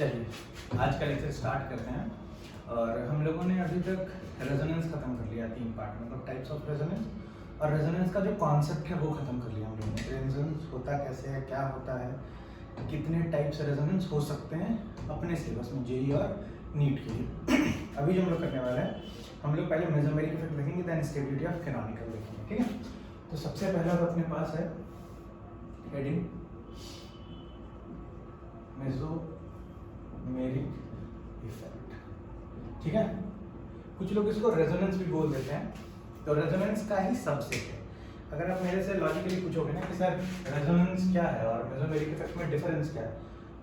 चलिए आज का लेक्चर स्टार्ट करते हैं। और हम लोगों ने अभी तक रेजोनेंस खत्म कर लिया 3 पार्ट, मतलब टाइप्स ऑफ रेजोनेंस, और रेजोनेंस का जो कॉन्सेप्ट है वो खत्म कर लिया हम लोगों ने। रेजोनेंस होता कैसे है, क्या होता है, कितने टाइप से रेजोनेंस हो सकते हैं अपने सिलेबस में जेई और नीट के लिए। अभी जो हम लोग करने वाले हैं, हम लोग पहले मेसोमेरिक इफेक्ट देखेंगे, देन स्टेबिलिटी ऑफ कैनोनिकल देखेंगे, ठीक है। तो सबसे पहला तो अपने पास है हेडिंग मेसोमेरिक इफेक्ट, ठीक है। कुछ लोग इसको रेजोनेंस भी बोल देते हैं, तो रेजोनेंस का ही सबसेट है। अगर आप मेरे से लॉजिकली पूछोगे ना कि सर रेजोनेंस क्या है और मेसोमेरिक इफेक्ट में डिफरेंस क्या है,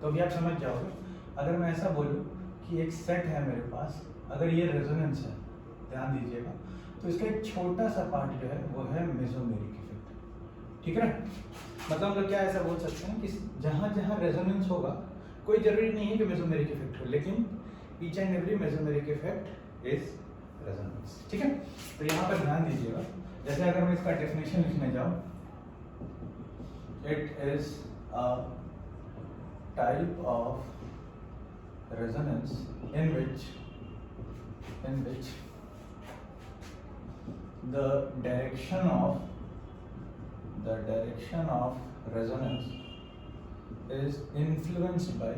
तो अभी आप समझ जाओगे। अगर मैं ऐसा बोलूँ कि एक सेट है मेरे पास, अगर ये रेजोनेंस है, ध्यान दीजिएगा, तो इसका एक छोटा सा पार्ट जो है वो है मेसोमेरिक इफेक्ट, ठीक है। मतलब हम लोग क्या ऐसा बोल सकते हैं कि जहाँ जहाँ रेजोनेंस होगा, कोई जरूरी नहीं है कि मेसोमेरिक इफेक्ट हो, लेकिन each and every mesomeric effect is resonance, ठीक है। तो यहाँ पर ध्यान दीजिएगा, जैसे अगर मैं इसका डेफिनेशन लिखने जाऊँ, it is a type of resonance in which the direction of resonance is influenced by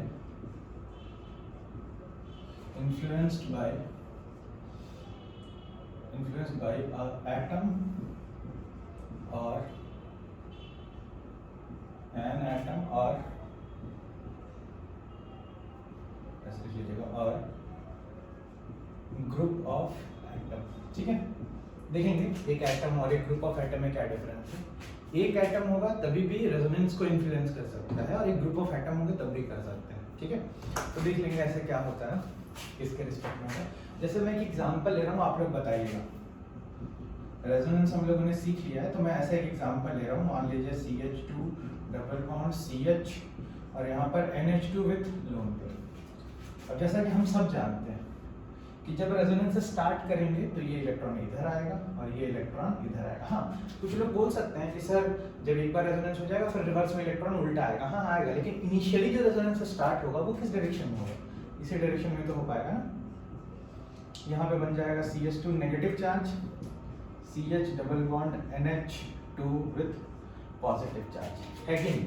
a atom or an atom or ऐसे लिख लीजिएगा, और ग्रुप ऑफ एटम, ठीक है। देखेंगे एक एटम और एक ग्रुप ऑफ एटम में क्या डिफरेंस है। एक एटम होगा तभी भी रेजोनेंस को इन्फ्लुएंस कर सकता है, और एक ग्रुप ऑफ एटम होंगे तब भी कर सकते हैं, ठीक है। तो देख लेंगे ऐसे क्या होता है इसके रिस्पेक्ट में। जैसे मैं एक एग्जांपल ले रहा हूँ, आप लोग बताइएगा। रेजोनेंस हम लोगों ने सीख लिया है, तो मैं ऐसा एक एग्जांपल ले रहा हूँ। मान लीजिए CH2 डबल बॉन्ड CH और यहाँ पर NH2 विथ लोन पेयर। अब जैसा कि हम सब जानते हैं कि जब रेजोनेंस स्टार्ट करेंगे तो ये इलेक्ट्रॉन इधर आएगा और ये इलेक्ट्रॉन इधर आएगा। हाँ, कुछ लोग बोल सकते हैं कि सर जब एक बार रेजोनेंस हो जाएगा फिर रिवर्स में इलेक्ट्रॉन उल्टा आएगा। हाँ आएगा, लेकिन इनिशियली जो रेजोनेंस स्टार्ट होगा वो किस डायरेक्शन में होगा, इसी डायरेक्शन में तो हो पाएगा ना। यहाँ पे बन जाएगा CH2 negative charge, CH double bond NH2 with positive charge, है कि नहीं,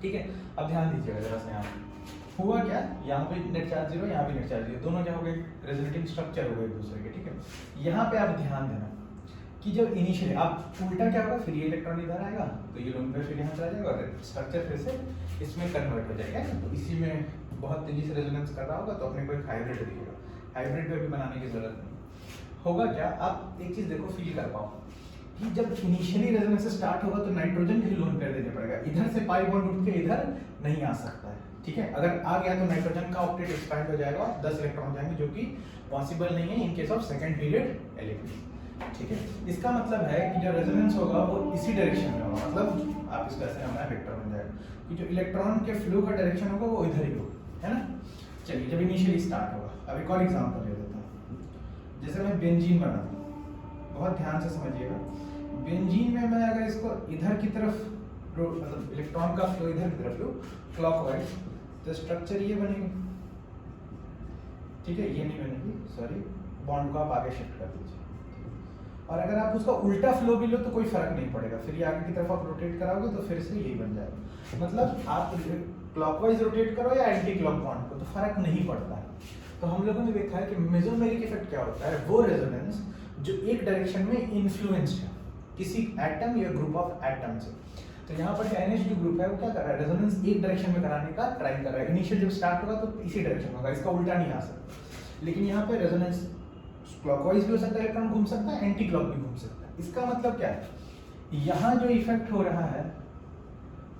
ठीक है। अब ध्यान दीजिएगा जरा से, यहाँ हुआ क्या, यहाँ पे नेट चार्ज 0, यहाँ पे नेट चार्ज 0, दोनों क्या हो गए, रेजोनेटिंग स्ट्रक्चर हो गए एक दूसरे के, ठीक है। यहाँ पे आप ध्यान देना कि जब इनिशियली आप उल्टा क्या होगा, फिर ये इलेक्ट्रॉन इधर आएगा तो ये लोन पेयर फिर यहाँ चला जाएगा और स्ट्रक्चर फिर से इसमें कन्वर्ट हो जाएगा। तो इसी में बहुत तेजी से रेजोनेंस कर रहा होगा तो अपने को एक हाइब्रिड दिखेगा। हाइब्रिड पे भी बनाने की जरूरत नहीं होगा। क्या आप एक चीज देखो, फील कर पाओ कि जब इनिशियली रेजोनेंस स्टार्ट होगा तो नाइट्रोजन भी लोन पेयर देने पड़ेगा, इधर से पाई बॉन्ड उठ के इधर नहीं आ सकता है, ठीक है। अगर आ गया तो नाइट्रोजन का ऑक्टेट एक्सपैंड हो जाएगा, 10 इलेक्ट्रॉन जाएंगे, जो कि पॉसिबल नहीं है in case of second period element, ठीक है। इसका मतलब है कि जो रेजोनेंस होगा वो इसी डायरेक्शन में होगा, मतलब आप इसका ऐसे हमारा वेक्टर बन जाएगा कि जो इलेक्ट्रॉन के फ्लो का डायरेक्शन होगा वो इधर ही होगा, है ना। चलिए जब इनिशियली स्टार्ट होगा, अब एक और एग्जांपल ले लेता हूँ। जैसे मैं बेंजीन बनाता हूँ, बहुत ध्यान से समझिएगा। बेंजीन में मैं अगर इसको इधर की तरफ, मतलब इलेक्ट्रॉन का फ्लो इधर की तरफ लो क्लॉकवाइज, तो स्ट्रक्चर ये बनेगी, ठीक है। ये नहीं बनेगी, सॉरी, बॉन्ड को आप आगे शिफ्ट कर दीजिए। और अगर आप उसका उल्टा फ्लो भी लो तो कोई फर्क नहीं पड़ेगा, फिर ये आगे की तरफ आप रोटेट कराओगे तो फिर से यही बन जाएगा। मतलब आप क्लॉकवाइज रोटेट करो या एंटी क्लॉक बॉन्ड को, तो फर्क नहीं पड़ता है। तो हम लोगों ने देखा है कि मेसोमेरिक इफेक्ट क्या होता है, वो रेजोनेंस जो एक डायरेक्शन में इन्फ्लुएंस्ड है किसी एटम या ग्रुप ऑफ एटम से। तो यहाँ पर जो NH2 ग्रुप है वो क्या कर रहा है, रेजोनेंस एक डायरेक्शन में कराने का ट्राई कर रहा है। इनिशियल जब स्टार्ट होगा तो इसी डायरेक्शन होगा, इसका उल्टा नहीं आ सकता। लेकिन यहाँ पे रेजोनेंस क्लॉकवाइज भी हो सकता है, इलेक्ट्रॉन घूम सकता है, एंटी क्लॉक भी घूम सकता है। इसका मतलब क्या है, यहाँ जो इफेक्ट हो रहा है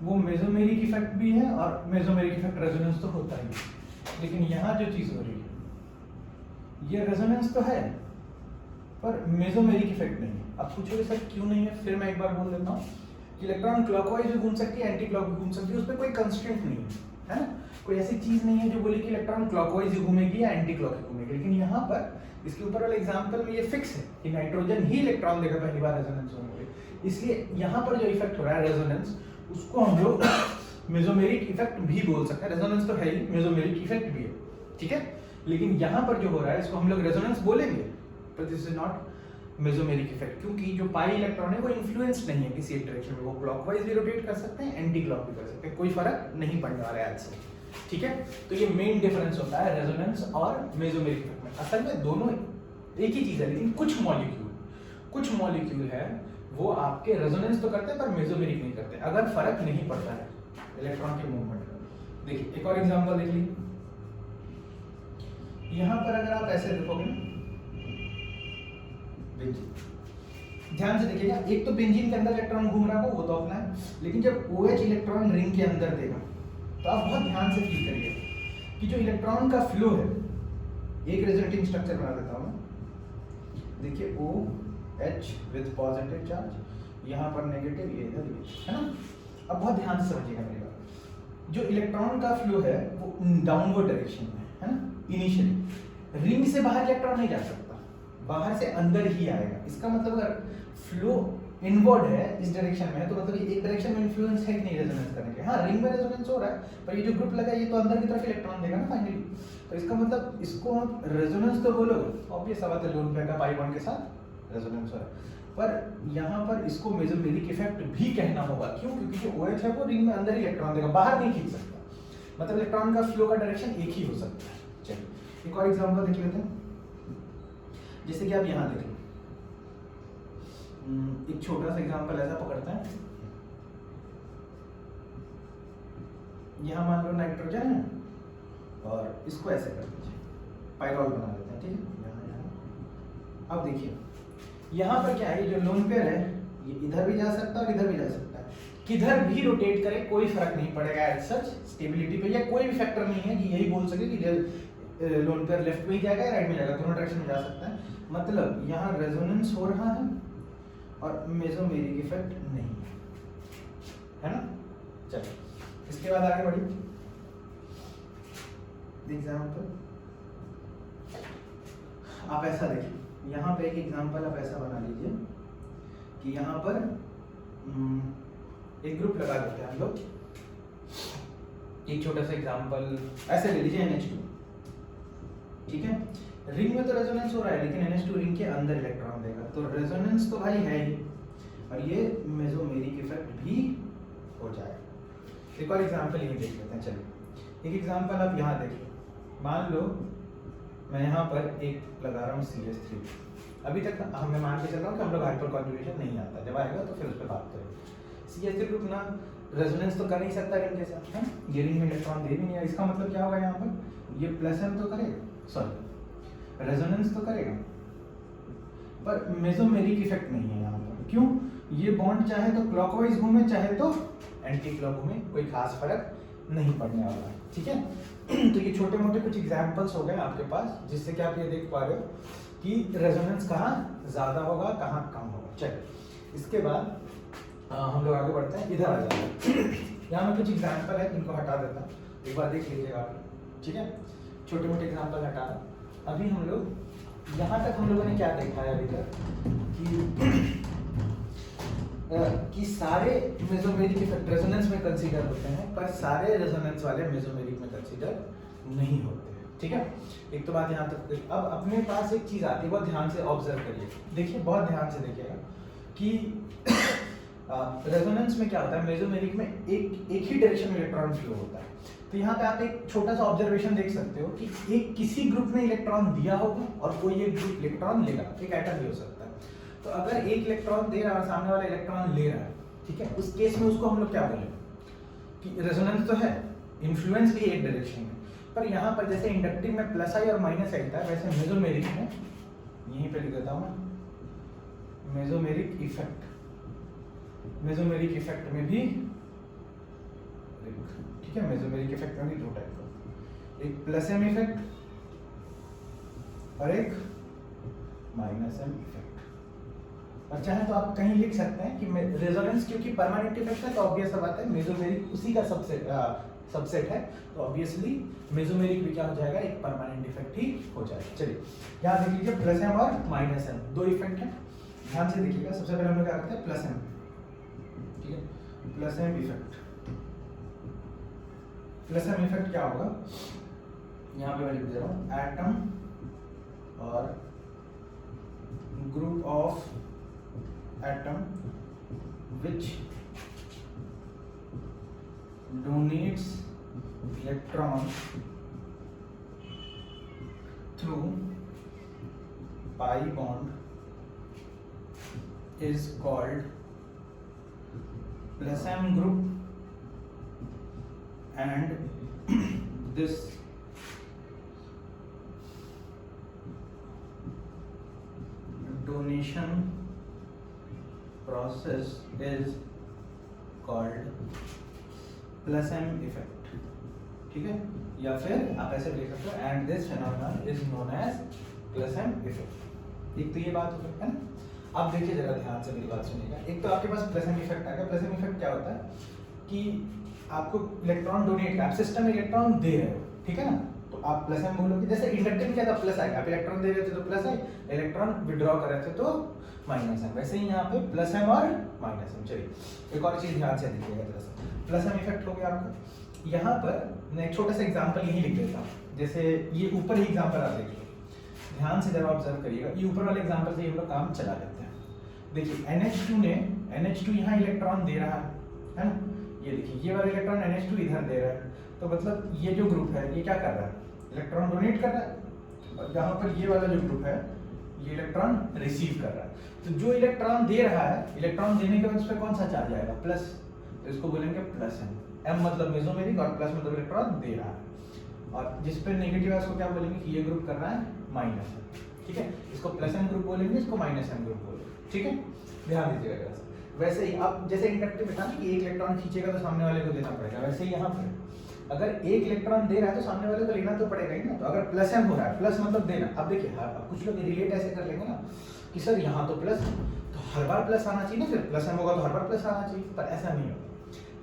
वो मेसोमेरिक इफेक्ट भी है, और मेसोमेरिक इफेक्ट रेजोनेंस तो होता ही है। लेकिन यहाँ जो चीज हो रही है ये रेजोनेंस तो है पर मेसोमेरिक इफेक्ट नहीं है। अब पूछोगे सर क्यों नहीं है, फिर मैं एक बार बोल देता हूँ कि इलेक्ट्रॉन क्लॉकवाइज भी घूम सकती है, एंटी क्लॉक भी घूम सकती है, उस पर कोई कंस्ट्रेंट नहीं है ना। कोई ऐसी चीज नहीं है जो बोले कि इलेक्ट्रॉन क्लॉकवाइज ही घूमेगी या एंटी क्लॉक ही घूमेगी। लेकिन यहाँ पर इसके ऊपर वाले एग्जांपल में ये फिक्स है कि नाइट्रोजन ही इलेक्ट्रॉन देगा पहली बार रेजोनेंस होने में, इसलिए यहाँ पर जो इफेक्ट हो रहा है रेजोनेंस, उसको हम लोग मेसोमेरिक इफेक्ट भी बोल सकते हैं, रेजोनेंस तो है ही, मेसोमेरिक इफेक्ट भी है, ठीक है। लेकिन यहाँ पर जो हो रहा है इसको हम लोग रेजोनेंस बोलेंगे, but this is not mesomeric effect, क्योंकि जो पाई इलेक्ट्रॉन है वो इन्फ्लुएंस नहीं है किसी एक डायरेक्शन में, वो क्लॉकवाइज भी रोटेट कर सकते हैं, एंटी क्लॉक भी कर सकते हैं, कोई फर्क नहीं पड़ने वाला है आज से, ठीक है। तो ये मेन डिफरेंस होता है रेजोनेंस और मेसोमेरिक इफेक्ट में। असल में दोनों एक ही चीज है, लेकिन कुछ मॉलिक्यूल है वो आपके रेजोनेंस तो करते हैं पर मेसोमेरिक नहीं करते, अगर फर्क नहीं पड़ता है इलेक्ट्रॉन के मूवमेंट में। देखिए एक और एग्जांपल देख लीजिए, यहां पर अगर आप ऐसे देखोगे ना, ध्यान से देखिएगा, एक तो बेंजीन के अंदर इलेक्ट्रॉन घूम रहा हो वो तो अपना है, लेकिन जब OH इलेक्ट्रॉन रिंग के अंदर देगा तो आप बहुत ध्यान से फील करिए कि जो इलेक्ट्रॉन का फ्लो है, एक रेजोनेटिंग स्ट्रक्चर बना देता हूं मैं, देखिए OH विद पॉजिटिव चार्ज, यहाँ पर नेगेटिव, ये इधर ये, है ना। अब बहुत ध्यान से समझिएगा मेरी बात, जो इलेक्ट्रॉन का फ्लो है वो डाउनवर्ड डायरेक्शन में है ना, इनिशियली रिंग से बाहर इलेक्ट्रॉन नहीं जा सकता, बाहर से अंदर ही आएगा। इसका मतलब अगर फ्लो इनवर्ड है इस डायरेक्शन में है तो मतलब ये एक डायरेक्शन में इन्फ्लुएंस है कि नहीं रेजोनेंस करने के, हाँ रिंग में रेजोनेंस हो रहा है, पर ये जो ग्रुप लगा है ये तो अंदर की तरफ इलेक्ट्रॉन देगा ना फाइनली, तो इसका मतलब इसको आप रेजोनेंस तो बोलोगे, ऑब्वियस बात है, लोन पेयर का पाई बॉन्ड के साथ रेजोनेंस हो रहा है, पर यहाँ पर इसको मेसोमेरिक इफेक्ट भी कहना होगा, क्यों? क्योंकि जो OH है वो रिंग में अंदर ही इलेक्ट्रॉन देगा, बाहर नहीं खींच सकता, मतलब इलेक्ट्रॉन का फ्लो का डायरेक्शन एक ही हो सकता है। चलिए एक और एग्जांपल देख लेते हैं, जैसे कि आप यहाँ देखें, एक छोटा सा एग्जांपल ऐसा पकड़ते हैं, यहाँ मान लो नाइट्रोजन है और इसको ऐसे कर दीजिए, पाइरॉल बना देते हैं, ठीक है, यहाँ। अब देखिए यहाँ पर क्या है, जो लोन पेयर है ये इधर भी जा सकता है और इधर भी जा सकता है, किधर भी रोटेट करे कोई फर्क नहीं पड़ेगा एज सच, स्टेबिलिटी पे या कोई भी फैक्टर नहीं है कि यही बोल सके कि लोन पेयर लेफ्ट में ही जाएगा या राइट में जाएगा, दोनों डायरेक्शन में जा सकता है। मतलब यहाँ रेजोनेंस हो रहा है और मेसोमेरिक इफेक्ट नहीं है ना। चलो इसके बाद आगे बढ़िए, एग्जाम्पल आप ऐसा देखिए, यहाँ पे एक एग्जाम्पल आप ऐसा बना लीजिए कि यहाँ पर एक ग्रुप लगा देते हैं हम लोग, एक छोटा सा एग्जाम्पल ऐसे ले लीजिए NH2, ठीक है, रिंग में तो रेजोनेंस हो रहा है लेकिन NH2 रिंग के अंदर इलेक्ट्रॉन देगा, तो रेजोनेंस तो भाई है ही और ये मेसोमेरिक इफेक्ट भी हो जाएगा। एक और एग्जाम्पल ये देख लेते हैं, चलिए एक एग्जाम्पल आप यहाँ देखिए, मान लो मैं यहाँ पर एक लगा रहा हूँ CH3, अभी तक मैं मान के चल रहा हूँ कि हम लोग हाइपर कॉन्जुगेशन नहीं आता, जब आएगा तो फिर उस पर बात करेंगे। CH3 ग्रुप ना रेजोनेंस तो कर नहीं सकता रिंग के साथ, है ये रिंग में इलेक्ट्रॉन दे भी नहीं है, इसका मतलब क्या होगा, यहाँ पर ये +m तो करेगा, सॉरी रेजोनेंस तो करेगा पर मेसोमेरिक इफेक्ट नहीं है यहाँ पर, क्यों? ये बॉन्ड चाहे तो क्लॉकवाइज घूमे चाहे तो एंटी क्लॉक घूमे, कोई खास फर्क नहीं पड़ने वाला है, ठीक है। तो ये छोटे मोटे कुछ एग्जांपल्स हो गए आपके पास, जिससे कि आप ये देख पा रहे हो कि रेजोनेंस कहाँ ज़्यादा होगा कहाँ कम होगा। चलिए इसके बाद हम लोग आगे बढ़ते हैं, इधर आ जाते हैं। यहाँ में कुछ एग्जाम्पल है, इनको हटा देता हूँ, एक बार देख लीजिएगा आप, ठीक है, छोटे मोटे एग्जाम्पल हटा रहा। अभी हम लोग यहाँ तक हम लोगों ने क्या देखा है अभी तक कि सारे मेसोमेरिक इफेक्ट रेजोनेंस में कंसीडर होते हैं, पर सारे रेजोनेंस वाले मेसोमेरिक में कंसीडर नहीं होते हैं, ठीक है। एक तो बात यहाँ तक। अब अपने पास एक चीज आती है, बहुत ध्यान से ऑब्जर्व करिए, देखिए बहुत ध्यान से देखिएगा कि रेजोनेंस में क्या होता है, मेसोमेरिक में एक ही डायरेक्शन में इलेक्ट्रॉन फ्लो होता है। तो यहाँ पे आप एक छोटा सा ऑब्जर्वेशन देख सकते हो कि एक किसी ग्रुप ने इलेक्ट्रॉन दिया होगा और कोई एक ग्रुप इलेक्ट्रॉन लेगा, एक एटम भी हो सकता है। तो अगर एक इलेक्ट्रॉन दे रहा है और सामने वाला इलेक्ट्रॉन ले रहा है, ठीक है, उस केस में उसको हम लोग क्या बोलेंगे कि रेजोनेंस तो है, इन्फ्लुएंस भी एक डायरेक्शन में, पर यहाँ पर जैसे इंडक्टिव में +i और -i था, वैसे मेसोमेरिक में यहीं पे लिख देता हूँ मेसोमेरिक इफेक्ट, मेसोमेरिक इफेक्ट में भी, ठीक है, मेसोमेरिक इफेक्ट में भी दो टाइप का, एक +m इफेक्ट और एक -m इफेक्ट। और चाहे तो आप कहीं लिख सकते हैं कि रेजोनेंस क्योंकि परमानेंट इफेक्ट है तो ऑब्वियस बात है मेसोमेरिक उसी का सबसेट है, तो ऑब्वियसली मेसोमेरिक भी क्या हो जाएगा, एक परमानेंट इफेक्ट ही हो जाएगा। चलिए यहाँ देख लीजिए +m और -m दो इफेक्ट हैं, ध्यान से देखिएगा। सबसे पहले हम लोग क्या करते हैं +m, ठीक है, +m effect, plus M effect क्या होगा, यहाँ पे मैं लिख दे रहा हूँ एटम और group of atom which donates electron through pi bond is called plus M group and this donation process is called plus M effect, ठीक है। या फिर आप ऐसे लिख सकते हो and this phenomenon is known as plus M effect. एक तो ये बात हो गई है ना। अब देखिए जरा ध्यान से मेरी बात सुनिएगा। एक तो आपके पास प्लस एम इफेक्ट आ गया। प्लस एम इफेक्ट क्या होता है कि आपको इलेक्ट्रॉन डोनेट, आप सिस्टम में इलेक्ट्रॉन दे रहे हो, ठीक है ना, तो आप प्लस एम बोलोगे। जैसे इंडक्टिव में क्या था, प्लस आएगा, आप इलेक्ट्रॉन दे रहे थे तो प्लस आई, इलेक्ट्रॉन विड्रॉ कर रहे थे तो माइनस एम। वैसे ही यहाँ पे प्लस एम और माइनस एम। चलिए एक और चीज ध्यान से देखिएगा जरा सा। प्लस एम इफेक्ट हो गया आपको। यहाँ पर मैं एक छोटा सा एग्जांपल यही लिख देता हूँ। जैसे ये ऊपर ही एग्जांपल आप देखिए, ध्यान से जरा ऑब्जर्व करिएगा। ये ऊपर वाले एग्जांपल से हम लोग काम चला लेते हैं। देखिए NH2 ने, NH2 यहाँ इलेक्ट्रॉन दे रहा है ना, ये देखिए ये वाला इलेक्ट्रॉन NH2 इधर दे रहा है, तो मतलब ये जो ग्रुप है ये क्या कर रहा है, इलेक्ट्रॉन डोनेट कर रहा है। और जहाँ पर ये वाला जो ग्रुप है ये इलेक्ट्रॉन रिसीव कर रहा है। तो जो इलेक्ट्रॉन दे रहा है, इलेक्ट्रॉन देने के बाद उस पर कौन सा चार्ज आएगा, प्लस, तो इसको बोलेंगे प्लस एम। एम मतलब मेसोमेरिक और प्लस मतलब इलेक्ट्रॉन दे रहा है। और जिस पे नेगेटिव है उसको क्या बोलेंगे कि ये ग्रुप कर रहा है माइनस एम, ठीक है। इसको प्लस एम ग्रुप बोलेंगे, इसको माइनस एम ग्रुप बोलेंगे, ठीक है। ध्यान दीजिएगा जरा सा। वैसे ही अब जैसे इंडक्टिव में था ना कि एक इलेक्ट्रॉन खींचेगा तो सामने वाले को देना पड़ेगा, वैसे ही यहाँ पर अगर एक इलेक्ट्रॉन दे रहा है तो सामने वाले को लेना तो पड़ेगा ही ना। तो अगर प्लस एम हो रहा है, प्लस मतलब देना। अब देखिए कुछ लोग रिलेट ऐसे कर लेंगे ना कि सर यहाँ तो प्लस, तो हर बार प्लस आना चाहिए ना, फिर प्लस एम होगा तो हर बार प्लस आना चाहिए, पर ऐसा नहीं होगा,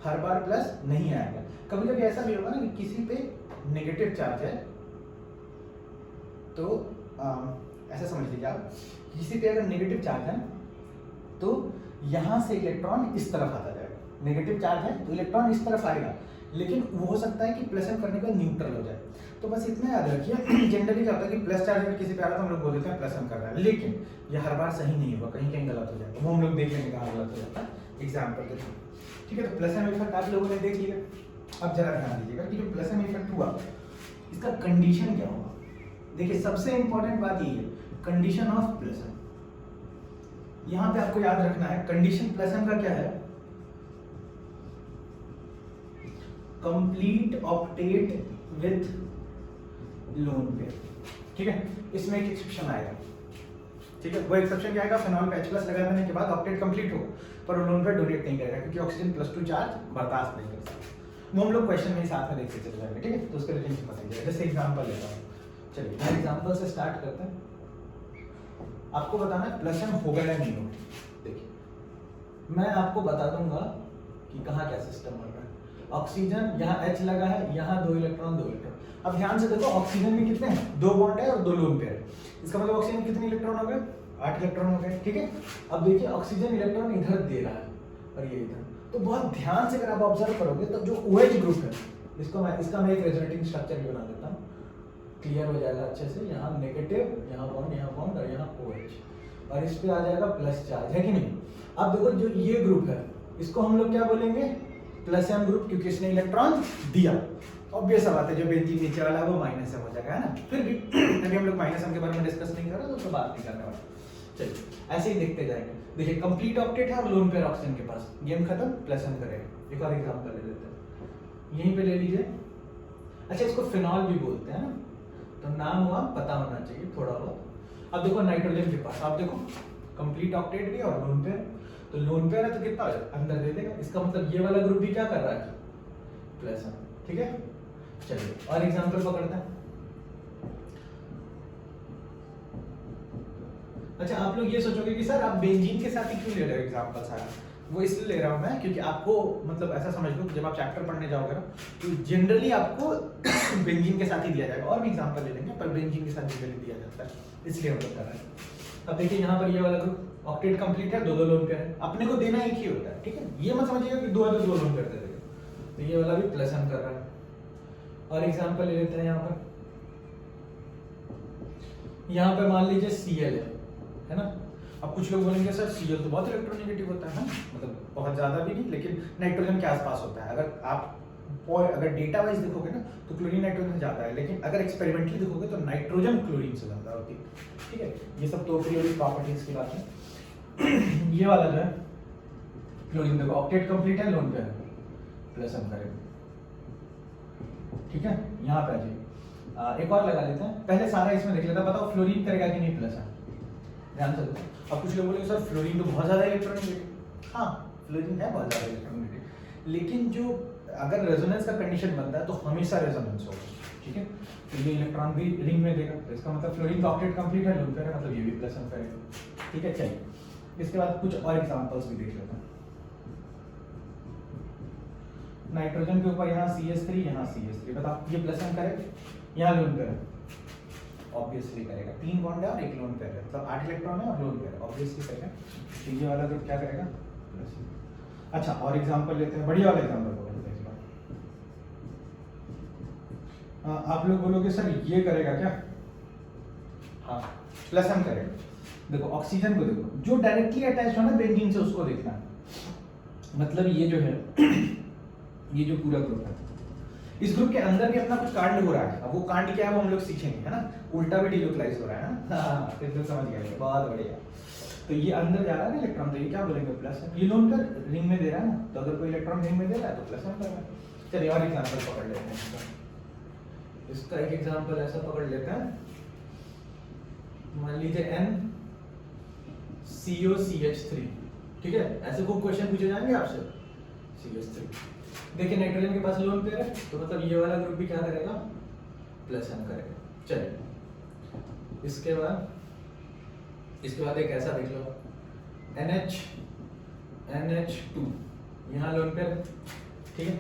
हर बार प्लस नहीं आएगा। कभी कभी ऐसा भी होगा ना कि किसी पे नेगेटिव चार्ज है, तो ऐसा समझ लीजिए आप, किसी पे अगर नेगेटिव चार्ज है तो यहाँ से इलेक्ट्रॉन इस तरफ आता जाएगा। नेगेटिव चार्ज है तो इलेक्ट्रॉन इस तरफ आएगा, लेकिन वो हो सकता है कि प्लस एम करने के बाद न्यूट्रल हो जाए। तो बस इतना याद रखिए, जनरली क्या होता है कि प्लस चार्ज अगर किसी पे आ रहा है तो हम लोग बोल देते हैं प्लस एम कर रहा है, लेकिन ये हर बार सही नहीं होगा, कहीं कहीं गलत हो जाएगा। वो हम लोग देख लेंगे कहाँ गलत हो जाता है एग्जाम्पल के थ्रू, ठीक है। तो प्लस एम इफेक्ट आप लोगों ने देख लिया। अब जरा ध्यान दीजिएगा कि जो प्लस एम इफेक्ट हुआ इसका कंडीशन क्या होगा। देखिए सबसे इंपॉर्टेंट बात ये है, कंडीशन ऑफ प्लस एम। यहाँ पे आपको याद रखना है कंडीशन प्लस एम का क्या है, complete octet with lone pair, ठीक है। इसमें एक एक्सेप्शन आएगा, ठीक है। वो एक्सेप्शन क्या आएगा, फेनॉल पे H+ लगा देने के बाद ऑक्टेट कंप्लीट हो पर लोन पेयर डोनेट नहीं करेगा, क्योंकि ऑक्सीजन +2 चार्ज बर्दाश्त नहीं कर सकता। वो हम लोग क्वेश्चन में ही साथ में देखते चले जाएंगे, ठीक है। तो उसका रिलेशन बताइए। जैसे एग्जांपल लेता हूँ, चलिए मैं एग्जांपल से स्टार्ट करते हैं। आपको बताना है प्लस एम होगा या नहीं होगा। देखिए मैं आपको बता दूंगा कि कहाँ क्या सिस्टम बन रहा है। ऑक्सीजन यहाँ H लगा है, यहाँ 2 इलेक्ट्रॉन 2 इलेक्ट्रॉन। अब ध्यान से देखो ऑक्सीजन में कितने हैं, 2 बॉन्ड है और 2 लोन पेयर है। इसका मतलब ऑक्सीजन कितने इलेक्ट्रॉन हो गए, 8 इलेक्ट्रॉन हो गए, ठीक है। अब देखिए ऑक्सीजन इलेक्ट्रॉन इधर दे रहा है और ये इधर, तो बहुत ध्यान से अगर आप ऑब्जर्व करोगे तो जो OH ग्रुप है, इसका मैं एक रेजोनेटिंग स्ट्रक्चर भी बना देता हूँ, क्लियर हो जाएगा अच्छे से। यहाँ नेगेटिव, यहाँ बॉन्ड और यहाँ OH, और इस पे आ जाएगा प्लस चार्ज, है कि नहीं। अब देखो जो ये ग्रुप है इसको हम लोग क्या बोलेंगे, प्लस एम ग्रुप, क्योंकि इसने इलेक्ट्रॉन दिया। ऑब्वियस बात है जो बेंजीन नीचे वाला है वो माइनस एम हो जाएगा, है ना। फिर भी अभी हम लोग माइनस एम के बारे में डिस्कस नहीं कर रहे, तो उसको बात नहीं करने वाले। चलिए ऐसे ही देखते जाएंगे। देखिए कंप्लीट ऑक्टेट है और लोन पेयर ऑक्सीजन के पास, गेम खत्म, प्लस एम करेगा। एक और एग्जांपल ले लेते हैं, यहीं पे ले लीजिए। अच्छा इसको फिनॉल भी बोलते हैं ना, तो नाम हुआ पता होना चाहिए थोड़ा बहुत। अब देखो नाइट्रोजन के पास, आप देखो कंप्लीट ऑक्टेट भी और लोन पेयर, तो लोन पेयर है तो कितना अंदर दे देगा। इसका मतलब ये वाला ग्रुप भी क्या कर रहा है, प्लस एम, ठीक है। चलिए और एग्जांपल पकड़ते हैं। अच्छा आप लोग ये सोचोगे कि सर आप बेंजीन के साथ ही क्यों ले रहे हो एग्जांपल सारा। वो इसलिए ले रहा हूं मैं क्योंकि आपको मतलब ऐसा समझ लो जब आप चैप्टर पढ़ने जाओगे ना तो जनरली आपको बेंजीन के साथ ही दिया जाएगा, और भी एग्जांपल ले लेंगे, पर बेंजीन के साथ जनरली दिया जाता है, इसलिए हम लोग कर रहे हैं। अब देखिए यहाँ पर ये वाला ग्रुप ऑक्टेट कंप्लीट है, 2 लोन पेयर है, अपने को देना एक ही होता है, ठीक है। ये मत समझिएगा कि 2 है तो 2 लोन पेयर दे देगा। तो ये वाला भी प्लस एम कर रहा है, और एग्जांपल ले लेते हैं यहाँ पे मान लीजिए Cl है ना। अब कुछ लोग बोलेंगे सर Cl तो बहुत इलेक्ट्रोनेगेटिव होता है, मतलब बहुत ज्यादा भी नहीं, लेकिन नाइट्रोजन के आसपास होता है। अगर डेटा वाइज देखोगे ना तो क्लोरीन नाइट्रोजन से ज्यादा है, लेकिन अगर एक्सपेरिमेंटली देखोगे तो नाइट्रोजन क्लोरीन से ज्यादा होती है। ठीक है, ये सब तो पीरियोडिक प्रॉपर्टीज की बात है। ये वाला जो है क्लोरीन, देखो ऑक्टेट कंप्लीट है, लोन पेयर है, प्लस हम करेंगे। ठीक है, यहाँ पे आ जाइए, एक और लगा लेते हैं, पहले सारा इसमें देख लेते हैं, बताओ फ्लोरीन करेगा कि नहीं प्लस है, ध्यान से देखो। अब कुछ लोग बोलेंगे सर फ्लोरीन तो बहुत ज्यादा इलेक्ट्रोनेगेटिव, हाँ फ्लोरीन है बहुत ज्यादा इलेक्ट्रोनेगेटिव, लेकिन जो अगर रेजोनेंस का कंडीशन बनता है तो हमेशा रेजोनेंस होगा। ठीक है, तो ये इलेक्ट्रॉन भी रिंग में देगा, तो इसका मतलब फ्लोरीन का ऑक्टेट कंप्लीट है, लोन पेयर है, मतलब ये भी प्लस हम करेगा। ठीक है, चलिए इसके बाद कुछ और एग्जांपल्स भी देख लेते हैं। नाइट्रोजन के ऊपर यहाँ CH3, यहाँ CH3, बताओ ये प्लस हम करेगा, यहाँ लोन पेयर है, ऑब्वियसली करेगा, 3 बॉन्ड है और 1 लोन पेयर है, मतलब 8 इलेक्ट्रॉन है और लोन पेयर है, ऑब्वियसली करेगा। तो ये वाला ग्रुप क्या करेगा, प्लस। अच्छा, और एग्जांपल लेते हैं, बढ़िया वाला एग्जांपल पकड़ते हैं इस बार। आप लोग बोलोगे सर ये करेगा क्या, हाँ प्लस हम करेगा। देखो ऑक्सीजन को देखो, जो डायरेक्टली अटैच हो ना बेंजीन से उसको देखना है, मतलब ये जो है ये जो पूरा ग्रुप है, इस ग्रुप के अंदर भी अपना कुछ कांड हो रहा है। अब वो कांड क्या है वो हम लोग सीखेंगे, है ना, उल्टा भी डिलोकलाइज हो रहा है ना। हाँ, फिर तो समझ गए, बहुत बढ़िया। तो ये अंदर जा रहा है ना इलेक्ट्रॉन, तो ये क्या बोलेंगे प्लस है, ये लोन कर रिंग में दे रहा है ना, तो अगर कोई इलेक्ट्रॉन रिंग में दे रहा है तो प्लस है करेगा। चलिए और एग्जांपल पकड़ लेते हैं इसका एक एग्जांपल ऐसा पकड़ लेते हैं, मान लीजिए NCOCH3। ठीक है, ऐसे खूब क्वेश्चन पूछे जाएंगे आपसे। CH3 देखिए नाइट्रोजन के पास लोन पेयर है, तो मतलब ये वाला ग्रुप भी क्या करेगा, प्लस हम करेगा। चलिए इसके बाद एक ऐसा देख लो, NH2, यहाँ लोन पेयर। ठीक है,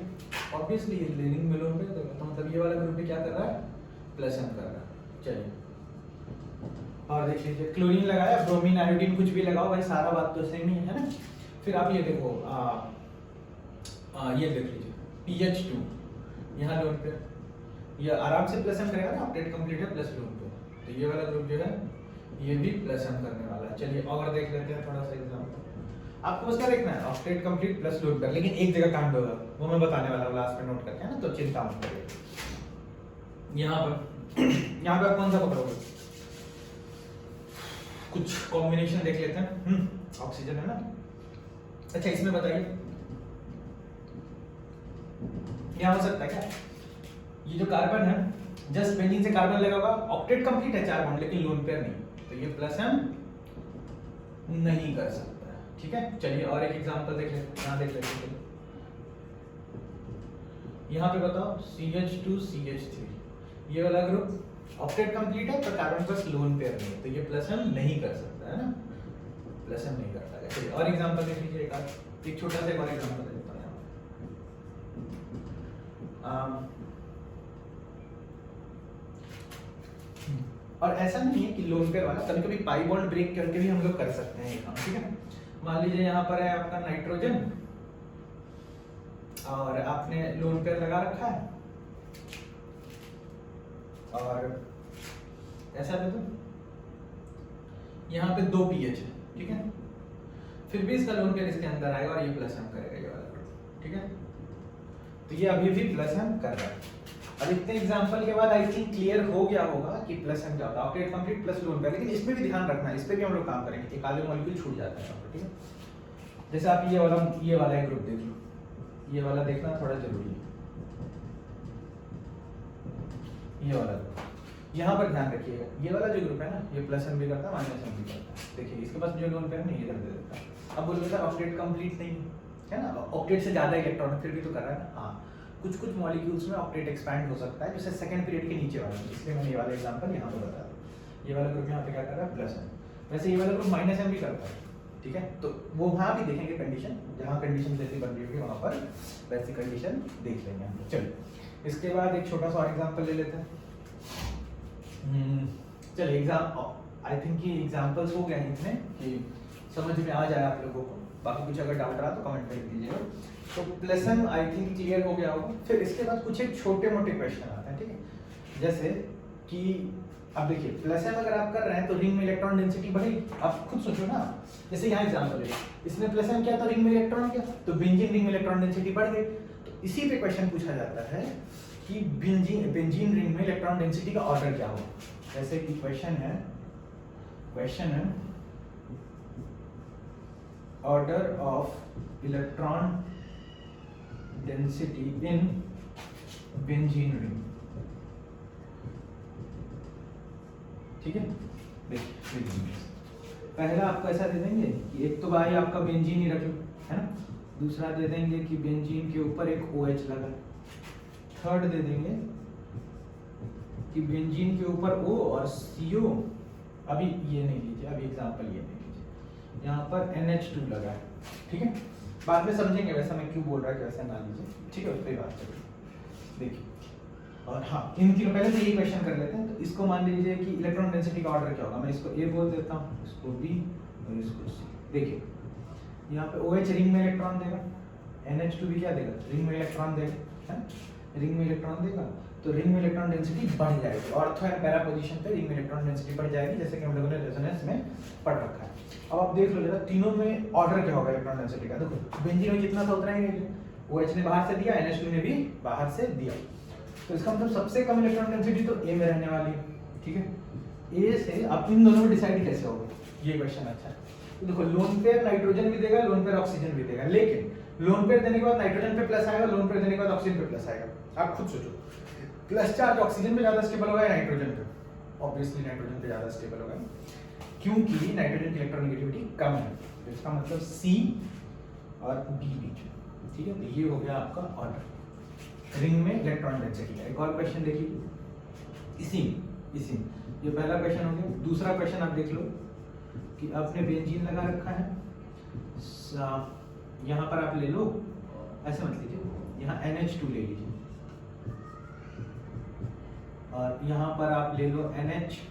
ऑब्वियसली ये रिंग में लोन पेयर देगा, तो मतलब ये वाला ग्रुप भी क्या कर रहा है, प्लस हम कर रहा है। चलिए और देख लीजिए, क्लोरीन लगाया, ब्रोमीन आयोडीन कुछ भी लगाओ भाई, सारा बात तो सेम ही है ना। फिर आप ये देखो, ये देख लीजिए PH2, यहाँ लोन पे, ये आराम से प्लस एम करेगा ना, ऑक्टेट कंप्लीट है प्लस लोन पे, तो ये वाला ग्रुप जो है ये भी प्लस एम करने वाला है। चलिए और देख लेते हैं थोड़ा सा एग्जांपल। आपको बस क्या देखना है, ऑक्टेट कंप्लीट प्लस लोन पे, लेकिन एक जगह कांड होगा, वो मैं बताने वाला हूँ लास्ट में, नोट करके, है ना, तो चिंता मत करिए। यहाँ पर आप कौन सा पकड़ोगे, कुछ कॉम्बिनेशन देख लेते हैं। ऑक्सीजन है ना, अच्छा इसमें बताइए क्या हो सकता है, क्या ये जो कार्बन है, जस्ट बेंजीन से कार्बन लगा हुआ, ऑक्टेट कंप्लीट है 4 बॉन्ड, लेकिन लोन पेयर नहीं, तो ये प्लस हम नहीं कर सकता। ठीक है, चलिए और एक एग्जांपल देख लेते हैं, यहाँ देख लेते हैं। यहाँ पे बताओ CH2 CH3, ये वाला ग्रुप ऑक्टेट कंप्लीट है, पर कार्बन पर लोन पेयर नहीं है, तो ये प्लस हम नहीं कर सकता, है ना, प्लस हम नहीं करता है। चलिए और एग्जांपल देख लीजिए, एक छोटा सा एक और एग्जांपल देता हूँ। और ऐसा नहीं है कि लोन पेयर वाला, कभी कभी पाई बॉन्ड ब्रेक करके भी हम लोग कर सकते हैं ये काम। ठीक है, मान लीजिए यहाँ पर है आपका नाइट्रोजन और आपने लोन पेयर लगा रखा है, और ऐसा देखो यहाँ पे 2 pH है, ठीक है, फिर भी इसका लोन पेयर इसके अंदर आएगा और ये प्लस हम करेगा ये वाला ग्रुप। ठीक है, तो ये अभी भी प्लस हम कर रहा है। अब इतने एग्जांपल के बाद आई थिंक क्लियर हो गया होगा कि प्लस हम क्या होता है, octet complete plus lone pair, लेकिन इसमें भी ध्यान रखना है, इस पे भी हम लोग काम करेंगे, एक आधे मॉलिक्यूल छूट जाता है। ठीक है, जैसे आप ये वाला एक ग्रुप देख लो, ये वाला देखना थोड़ा जरूरी है, ये वाला यहाँ पर ध्यान रखिएगा, ये वाला जो ग्रुप है ना, ये प्लस एम भी करता है माइनस एम भी करता है। देखिए इसके पास जो लोन पेयर नहीं, इधर दे देता है। अब बोलोगे सर ऑक्टेट कंप्लीट नहीं है ना, ऑक्टेट से ज्यादा इलेक्ट्रॉन फिर भी तो कर रहा है ना। हाँ, कुछ मॉलिक्यूल्स में ऑक्टेट एक्सपैंड हो सकता है, जैसे सेकंड पीरियड के नीचे वाला, इसलिए मैंने ये वाला एग्जांपल यहाँ पे बताया। ये वाला ग्रुप यहाँ पे क्या कर रहा है, प्लस एम, वैसे ये वाला ग्रुप माइनस एम भी करता है। ठीक है, तो वो वहाँ भी देखेंगे कंडीशन, जहाँ कंडीशन जैसी बन रही होगी वहाँ पर वैसी कंडीशन देख लेंगे हम। चलिए इसके बाद एक छोटा सा और एग्जांपल ले लेते हैं। चलिए आई थिंक ये एग्जांपल्स हो गए हैं इतने कि समझ में आ जाए आप लोगों को, बाकी कुछ अगर डाउट रहा तो कमेंट कर दीजिएगा। तो plus M I think clear हो गया होगा। फिर इसके बाद कुछ एक छोटे मोटे क्वेश्चन आते हैं। जैसे कि अब देखिए प्लस एम अगर आप कर रहे हैं तो रिंग में इलेक्ट्रॉन डेंसिटी बढ़ेगी। आप खुद सोचो ना, जैसे यहाँ एग्जांपल है, इसमें प्लस एम क्या था, रिंग में इलेक्ट्रॉन क्या, तो बेंजीन रिंग में इलेक्ट्रॉन डेंसिटी बढ़ गई। तो इसी पे क्वेश्चन पूछा जाता है कि बेंजीन रिंग में इलेक्ट्रॉन डेंसिटी का ऑर्डर क्या हो। जैसे कि क्वेश्चन है order of electron density in benzene ring. ठीक है, देखिए पहला आपको ऐसा दे देंगे कि एक तो भाई आपका बेंजीन ही रख लो, है ना, दूसरा दे देंगे कि बेंजीन के ऊपर एक OH लगा, थर्ड दे देंगे कि बेंजीन के ऊपर O और CO, अभी ये नहीं लीजिए, अभी एग्जांपल ये नहीं लीजिए, यहाँ पर NH2 लगा है। ठीक है, बाद में समझेंगे वैसा मैं क्यों बोल रहा है, वैसा ना लीजिए। ठीक है, उस पर बात करेंगे। देखिए और हाँ, इन तीनों पहले तो यही क्वेश्चन कर लेते हैं। तो इसको मान लीजिए कि इलेक्ट्रॉन डेंसिटी का ऑर्डर क्या होगा, मैं इसको A बोल देता हूँ, इसको B और इसको C। देखिए यहाँ पे OH रिंग में इलेक्ट्रॉन देगा, NH2 भी क्या देगा, रिंग में इलेक्ट्रॉन देगा, है रिंग में इलेक्ट्रॉन देगा, तो रिंग में इलेक्ट्रॉन डेंसिटी बढ़ जाएगी। ऑर्थो एंड पैरा पोजीशन पे रिंग में इलेक्ट्रॉन डेंसिटी बढ़ जाएगी, जैसे कि हम लोगों ने रेजोनेंस में पढ़ रखा है। अब आप देख लो जरा तीनों में ऑर्डर क्या होगा इलेक्ट्रॉन डेंसिटी का। देखो बेंजीन में कितना था उतना ही नहीं, OH ने बाहर से दिया, NH2 ने भी बाहर से दिया, तो इसका मतलब सबसे कम इलेक्ट्रॉन डेंसिटी तो A में रहने वाली है। ठीक है, A से आप इन दोनों में डिसाइड कैसे होगा, ये क्वेश्चन अच्छा है। तो देखो लोन पेयर नाइट्रोजन भी देगा, लोन पेयर ऑक्सीजन भी देगा, लेकिन लोन पेयर देने के बाद नाइट्रोजन पे प्लस आएगा, लोन पेयर देने के बाद ऑक्सीजन पे प्लस आएगा। आप खुद सोचो, प्लस चार्ज ऑक्सीजन पे ज्यादा स्टेबल होगा या नाइट्रोजन पे? ऑब्वियसली नाइट्रोजन पे ज्यादा स्टेबल होगा, क्योंकि नाइट्रोजन की इलेक्ट्रोनेगेटिविटी कम है। तो इसका मतलब C और B बीच में। ठीक है, तो ये हो गया आपका ऑर्डर रिंग में इलेक्ट्रॉन डेंसिटी का। एक और क्वेश्चन देखिए इसी ये पहला क्वेश्चन हो गया। दूसरा क्वेश्चन आप देख लो कि आपने बेंजीन लगा रखा है, यहाँ पर आप ले लो, ऐसे मत लीजिए, यहाँ NH2 ले लीजिए और यहाँ पर आप ले लो NHCOCH3।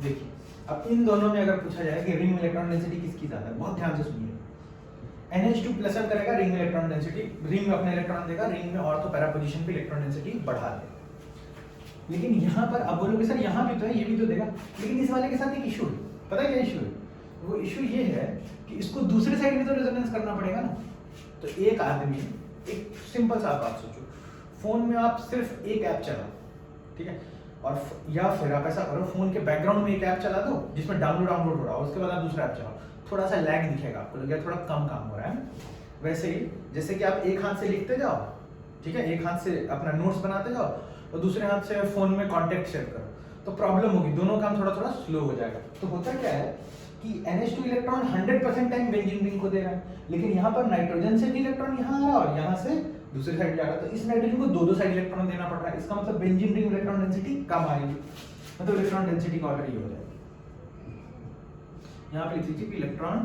देखिए अब इन दोनों में अगर पूछा जाए कि रिंग में इलेक्ट्रॉन डेंसिटी किसकी ज्यादा है, बहुत ध्यान से सुनिए। NH2 प्लस एम करेगा रिंग में इलेक्ट्रॉन डेंसिटी, रिंग में अपना इलेक्ट्रॉन देगा, रिंग में ऑर्थो पैरा पोजीशन पे इलेक्ट्रॉन डेंसिटी बढ़ा देगा। लेकिन यहाँ पर अब बोलोगे सर यहाँ भी तो है, ये भी तो देगा, लेकिन इस वाले के साथ एक इशू है। पता है क्या इशू है? वो इशू ये है कि इसको दूसरे साइड में तो रेजोनेंस करना पड़ेगा ना। तो एक आदमी, एक सिंपल सा बात सोचो, फोन में आप सिर्फ एक ऐप चलाओ, ठीक है, और या फिर आप ऐसा करो फोन के बैकग्राउंड में एक ऐप चला दो जिसमें डाउनलोड हो रहा हो, उसके बाद आप दूसरा ऐप चलाओ, थोड़ा सा लैग दिखेगा आपको, लगेगा थोड़ा कम काम हो रहा है। वैसे ही जैसे कि आप एक हाथ से लिखते जाओ, ठीक है, एक हाथ से अपना नोट्स बनाते जाओ और दूसरे हाथ से फोन में कॉन्टेक्ट शेयर करो, तो प्रॉब्लम होगी, दोनों काम थोड़ा थोड़ा स्लो हो जाएगा। तो होता क्या है कि NH2 electron 100% time benzene ring को दे रहा है, लेकिन यहाँ पर नाइट्रोजन से भी इलेक्ट्रॉन यहाँ आ रहा है और यहाँ से दूसरी साइड जा रहा है, तो इस नाइट्रोजन को दो साइड इलेक्ट्रॉन देना पड़ रहा है। इसका मतलब बेंजीन रिंग इलेक्ट्रॉन डेंसिटी कम आएगी, मतलब इलेक्ट्रॉन डेंसिटी का ऑर्डर ये हो जाएगा। यहाँ पे लिख लीजिए कि इलेक्ट्रॉन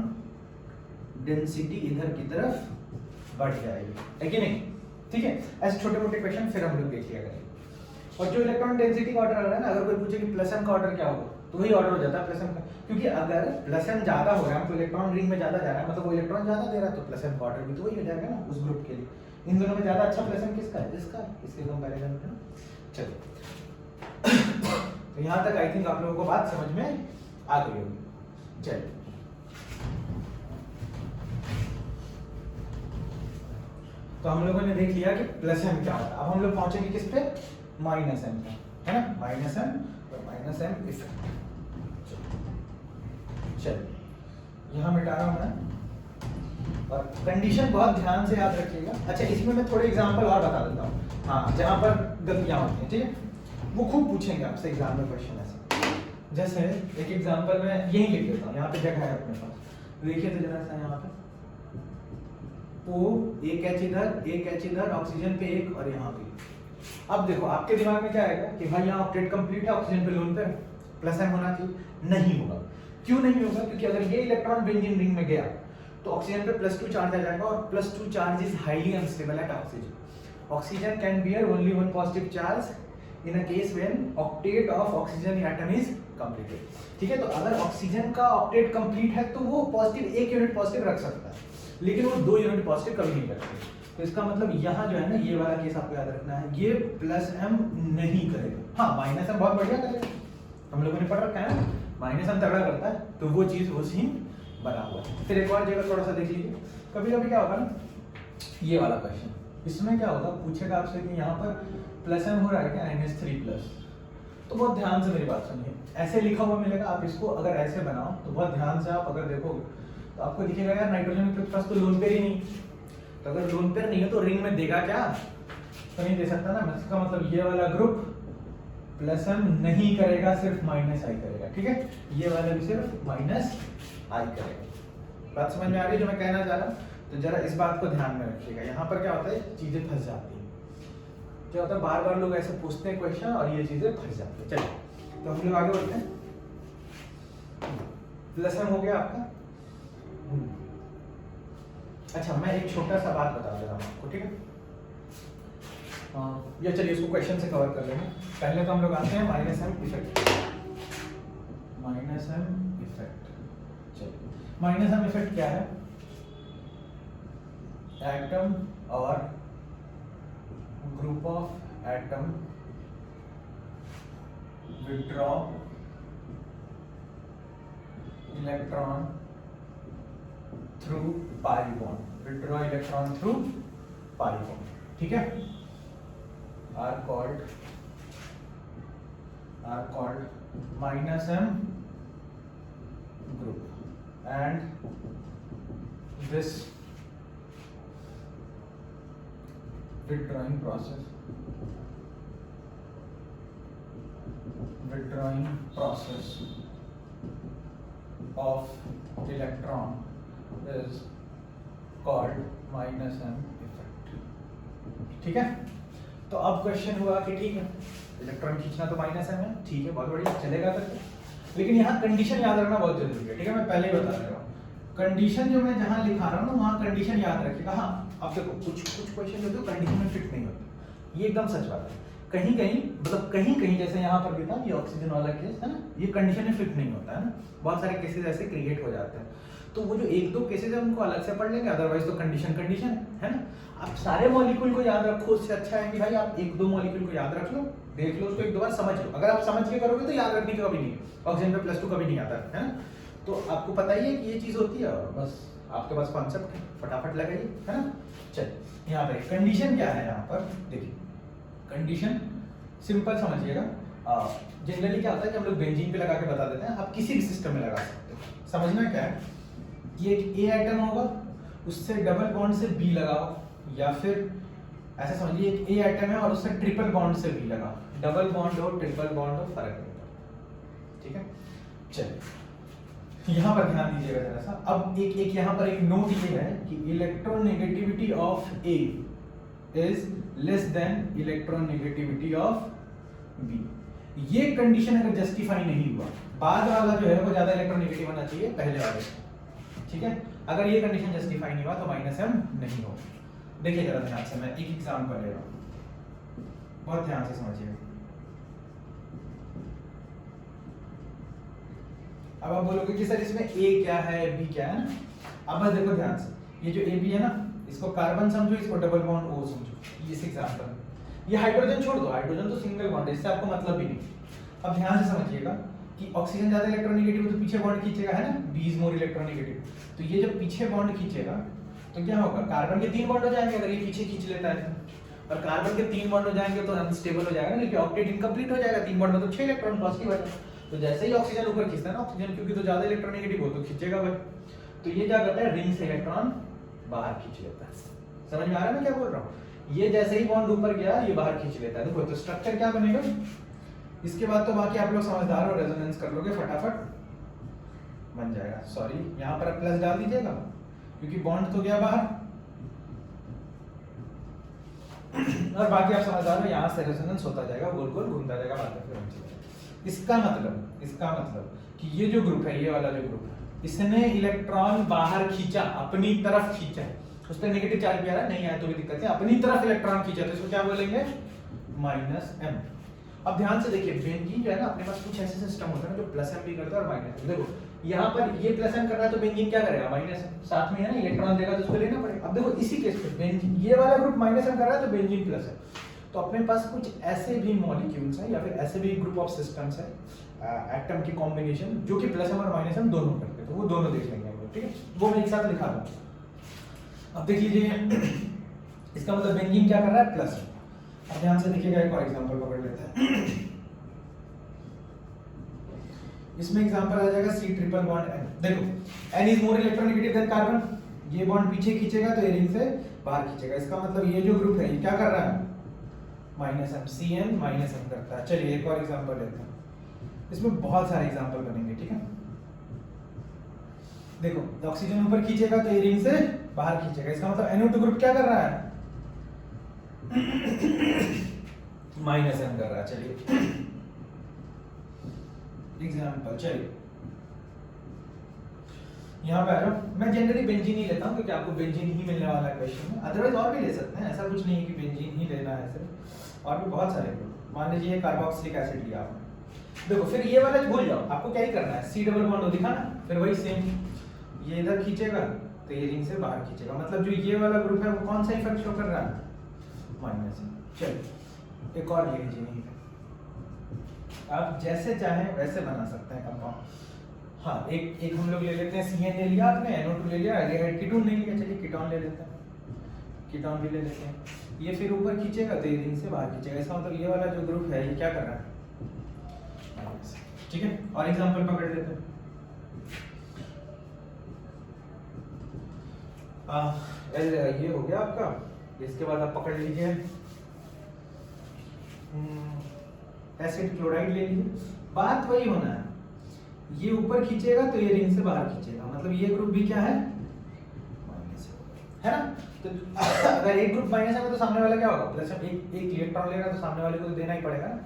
डेंसिटी इधर की तरफ बढ़ जाएगी, है कि नहीं? ठीक है, ऐसे छोटे मोटे क्वेश्चन फिर हम लोग देख लिया करेंगे। और जो इलेक्ट्रॉन डेंसिटी का ऑर्डर आ रहा है ना, अगर कोई पूछे कि प्लस एम का ऑर्डर क्या होगा, तो वही ऑर्डर हो जाता है प्लस एम का, क्योंकि अगर प्लस एम ज्यादा हो रहा है तो इलेक्ट्रॉन रिंग में ज्यादा जा रहा है, मतलब वो इलेक्ट्रॉन ज्यादा दे रहा है, तो प्लस एम का ऑर्डर भी तो वही हो जाएगा ना उस ग्रुप के लिए। इन दोनों में ज्यादा अच्छा प्लस एम किसका है? इसका, इसके कंपैरिजन में। चलो तो यहाँ तक आई थिंक आप लोगों को बात समझ में आ गई होगी। चलिए तो हम लोगों ने देख लिया कि प्लस एम क्या होता है। अब हम लोग पहुंचेंगे किस पे? माइनस एम पे, है ना, माइनस एम और माइनस एम इफेक्ट। चलिए यहाँ मिटा रहा हूं मैं, और कंडीशन बहुत ध्यान से याद रखिएगा। अच्छा, इसमें मैं थोड़े एग्जांपल और बता देता हूँ, हाँ, जहाँ पर गलतियाँ होती हैं, ठीक है, वो खूब पूछेंगे आपसे एग्जाम में क्वेश्चन ऐसे। जैसे एक एग्जांपल में यही लिख देता हूँ, यहाँ पे जगह है अपने पास, देखिए तो जरा सा यहाँ पे O एक एच इधर, ऑक्सीजन पे एक और यहाँ पे। अब देखो आपके दिमाग में क्या आएगा कि भाई यहाँ ऑक्टेट कंप्लीट है, ऑक्सीजन पे लोन पे प्लस एम होना चाहिए। नहीं होगा। क्यों नहीं होगा? क्योंकि अगर ये इलेक्ट्रॉन बेंजीन रिंग में गया तो ऑक्सीजन पे +2 चार्ज आ जाएगा, और +2 charge is highly unstable at oxygen. Oxygen can bear only one positive charge in a case when octet of oxygen atom is completed. ठीक है, तो अगर ऑक्सीजन का ऑक्टेट कंप्लीट है तो वो पॉजिटिव एक यूनिट पॉजिटिव रख सकता है, लेकिन वो 2 यूनिट पॉजिटिव कभी नहीं रखते। तो इसका मतलब यहाँ जो है ना, ये वाला केस आपको याद रखना है, ये प्लस एम नहीं करेगा। हाँ माइनस एम बहुत बढ़िया करेगा, हम लोगों ने पढ़ रखा है ना, माइनस एम तगड़ा करता है, तो वो चीज वो सीन बना हुआ है। फिर एक और जगह थोड़ा सा देख लीजिए, कभी कभी क्या होगा ना, ये वाला क्वेश्चन, इसमें क्या होगा, पूछेगा आपसे कि यहाँ पर प्लस एम हो रहा है क्या -3 प्लस, तो बहुत ध्यान से मेरी बात सुनिए, ऐसे लिखा हुआ मिलेगा, आप इसको अगर ऐसे बनाओ तो बहुत ध्यान से आप अगर देखोगे तो आपको दिखेगा यार नाइट्रोजन के पास तो लोन पेयर ही नहीं, तो अगर लोन पेयर नहीं है तो रिंग में देगा क्या, तो नहीं दे सकता ना। इसका मतलब ये वाला ग्रुप प्लस एम नहीं करेगा, सिर्फ माइनस आई करेगा, ठीक है, ये वाला भी सिर्फ माइनस आई करेगा। बात समझ में आ रही है जो मैं कहना चाह रहा हूँ? तो जरा इस बात को ध्यान में रखिएगा, यहाँ पर क्या होता है, चीजें फंस जाती हैं, क्या होता है बार बार लोग ऐसे पूछते हैं क्वेश्चन और ये चीजें फंस जाती है। चलिए तो हम लोग आगे बढ़ते हैं। प्लस एम हो गया आपका। अच्छा मैं एक छोटा सा बात बता दे रहा हूँ आपको, ठीक है, या चलिए इसको क्वेश्चन से कवर कर लेंगे। पहले तो हम लोग आते हैं minus M effect. Minus M effect, चलिए माइनस एम इफेक्ट क्या है, एटम और group of atom withdraw electron through pi bond, withdraw electron through pi bond, ठीक है, are called minus m group, and this withdrawing process of electron is called minus m effect, ठीक है। तो अब question हुआ कि ठीक है इलेक्ट्रॉन खींचना तो माइनस एम है, ठीक है बहुत बढ़िया चलेगा करके, लेकिन यहाँ कंडीशन याद रखना बहुत जरूरी है, ठीक है, मैं पहले ही बता दे रहा हूँ, कंडीशन जो मैं जहाँ लिखा रहा हूँ ना वहाँ कंडीशन याद रखिएगा। हाँ अब देखो कुछ क्वेश्चन जो होते कंडीशन में फिट नहीं होते, ये एकदम सच बात है, कहीं कहीं मतलब कहीं कहीं जैसे यहाँ पर भी था ये ऑक्सीजन वाला केस है ना, ये कंडीशन में फिट नहीं होता है ना, बहुत सारे केसेस ऐसे क्रिएट हो जाते हैं, तो वो जो एक दो केसेस है उनको अलग से पढ़ लेंगे, अदरवाइज तो कंडीशन है ना। आप सारे मॉलिक्यूल को याद रखो, उससे अच्छा है कि भाई आप एक दो मॉलिक्यूल को याद रख लो, देख लो उसको एक दो बार समझ लो, अगर आप समझ के करोगे तो याद रखने की कभी नहीं, ऑक्सीजन पे +2 कभी नहीं आता है ना, तो आपको पता ही है कि ये चीज होती है और बस आपके पास कॉन्सेप्ट है, फटाफट लगाइए, है ना। चलिए यहाँ पे कंडीशन क्या है, यहाँ पर देखिए कंडीशन सिंपल समझिएगा, जनरली क्या होता है कि हम लोग बेंजीन पे लगा के बता देते हैं, आप किसी भी सिस्टम में लगा सकते हो। समझना क्या है कि एक ए आइटम होगा उससे डबल बॉन्ड से बी लगाओ, या फिर ऐसे समझिए एक ए आइटम है और उससे ट्रिपल बॉन्ड से बी लगाओ, डबल बॉन्ड हो ट्रिपल बॉन्ड हो फर्क नहीं पड़ता, ठीक है। चलिए यहाँ पर ध्यान दीजिएगा जरा सा, अब एक यहाँ पर एक नोट ये है कि electronegativity of A is less than electronegativity of B. ये कंडीशन अगर जस्टिफाई नहीं हुआ, बाद वाला जो है वो ज्यादा इलेक्ट्रोनेगेटिव होना चाहिए पहले वाले, ठीक है, अगर ये कंडीशन जस्टिफाई नहीं हुआ तो माइनस एम नहीं हो। देखिए जरा ध्यान से, मैं एक एग्जांपल ले रहा हूं, बहुत ध्यान से समझिए। अब आप बोलोगे कि सर इसमें ए क्या है बी क्या है ना, अब बस देखो ध्यान से, ये जो ए बी है ना इसको कार्बन समझो, इसको डबल बॉन्ड ओ समझो, इस एग्जांपल ये हाइड्रोजन छोड़ दो, हाइड्रोजन तो सिंगल बॉन्ड है, इससे आपको मतलब भी नहीं। अब ध्यान से समझिएगा कि ऑक्सीजन ज्यादा इलेक्ट्रोनेगेटिव तो पीछे बॉन्ड खींचेगा, है ना, बी इज मोर इलेक्ट्रोनेगेटिव, तो ये जब पीछे बॉन्ड खींचेगा तो क्या होगा, कार्बन के 3 बॉन्ड हो जाएंगे अगर ये पीछे खींच लेता है, और कार्बन के 3 बॉन्ड हो जाएंगे तो अनस्टेबल हो जाएगा ना, क्योंकि ऑक्टेट इनकम्प्लीट हो जाएगा, 3 बॉन्ड में तो 6 इलेक्ट्रॉन पॉजिटिव है, तो जैसे ही ऑक्सीजन ऊपर खींचता है ना ऑक्सीजन, क्योंकि तो ज्यादा इलेक्ट्रोनेगेटिव हो तो खींचेगा भाई, तो ये क्या करता है रिंग से इलेक्ट्रॉन बाहर खींच लेता है। समझ में आ रहा है मैं क्या बोल रहा हूँ, ये जैसे ही बॉन्ड ऊपर गया ये बाहर खींच लेता है, देखो तो स्ट्रक्चर क्या बनेगा। इसके बाद तो बाकी आप लोग समझदार हो, रेजोनेंस कर लोगे फटाफट बन जाएगा। सॉरी यहाँ पर प्लस डाल दीजिएगा क्योंकि बॉन्ड तो गया बाहर, और बाकी आप समझदार हो, यहाँ से रेजोनेंस होता जाएगा, गोल गोल घूमता जाएगा बात। इसका मतलब कि ये जो ग्रुप है, ये वाला जो ग्रुप है, इसने इलेक्ट्रॉन बाहर खींचा, अपनी तरफ खींचा, उस पर नेगेटिव चार्ज भी आ रहा है, नहीं आया तो भी दिक्कत है, अपनी तरफ इलेक्ट्रॉन खींचा, तो इसको क्या बोलेंगे माइनस एम। अब ध्यान से देखिए बेंजीन जो है ना, अपने पास कुछ ऐसे सिस्टम होता है ना जो प्लस एम भी करता है और माइनस एम। देखो यहाँ पर ये प्लस एम कर रहा है तो बेंजीन क्या करेगा, माइनस एम, साथ में है ना इलेक्ट्रॉन देगा तो उसको लेना पड़ेगा। अब देखो इसी केस पे बेंजीन, ये वाला ग्रुप माइनस एम कर रहा है तो बेंजीन प्लस है, तो अपने पास कुछ ऐसे भी मॉलिक्यूल्स हैं या फिर ऐसे भी ग्रुप ऑफ सिस्टम्स है एटम की कॉम्बिनेशन जो कि प्लस एम और माइनस एम दोनों करते हैं, तो वो दोनों देख लेंगे हम लोग, ठीक है, वो मैं एक साथ लिखा दूँ। अब देख लीजिए इसका मतलब बेंजीन क्या कर रहा है, प्लस। अब ध्यान से देखिएगा, एक और एग्जांपल पकड़ लेते हैं। इसमें एग्जांपल आ जाएगा C ट्रिपल बॉन्ड N। देखो N is more electronegative than carbon, ये बॉन्ड पीछे खींचेगा तो ये रिंग से बाहर खींचेगा, इसका मतलब ये जो ग्रुप है ये क्या कर रहा है, minus M, CN minus M करता है। चलिए एक और एग्जांपल लेते हैं, इसमें बहुत सारे एग्जांपल बनेंगे, ठीक है। देखो ऑक्सीजन ऊपर खींचेगा तो ये रिंग से बाहर खींचेगा, इसका मतलब NO2 ग्रुप क्या कर रहा है, माइनस एम कर रहा है। चलिए एग्जांपल, चलिए यहाँ पे आ जाओ। मैं जनरली बेंजीन ही लेता हूँ क्योंकि आपको बेंजीन ही मिलने वाला है क्वेश्चन में, अदरवाइज और भी ले सकते हैं, ऐसा कुछ नहीं है कि बेंजीन ही लेना है सिर्फ, और भी बहुत सारे ग्रुप। मान लीजिए कार्बोक्सिलिक एसिड लिया आपने, देखो फिर ये वाला भूल जाओ, आपको क्या ही करना है, C डबल बॉन्ड दिखाना, फिर वही सेम, ये इधर खींचेगा तो ये रिंग से बाहर खींचेगा, मतलब जो ये वाला ग्रुप है वो कौन सा इफेक्ट शो कर रहा है, माइनस। चलिए एक और ले लीजिए, आप जैसे चाहें वैसे बना सकते हैं कंपाउंड। हाँ एक हम लोग ले लेते हैं, CN ले लिया आपने, NO2 ले लिया, कीटोन नहीं लिया, चलिए कीटोन ले लेते हैं, कीटोन भी ले लेते हैं। ये फिर ऊपर खींचेगा तो ये रिंग से बाहर खींचेगा, इसका मतलब ये वाला जो ग्रुप है ये क्या कर रहा है, ठीक है। और एग्जांपल पकड़ लेते हैं, ये हो गया आपका, इसके बाद आप पकड़ लीजिए एसिड क्लोराइड ले लीजिए, बात वही होना है, ये ऊपर खींचेगा तो ये रिंग से बाहर खींचेगा, मतलब ये ग्रुप भी क्या है, माइनस है ना। तो अगर एक ग्रुप माइनस है तो सामने वाला क्या होगा, प्लस। एक इलेक्ट्रॉन लेगा तो सामने वाले को तो देना ही पड़ेगा ना,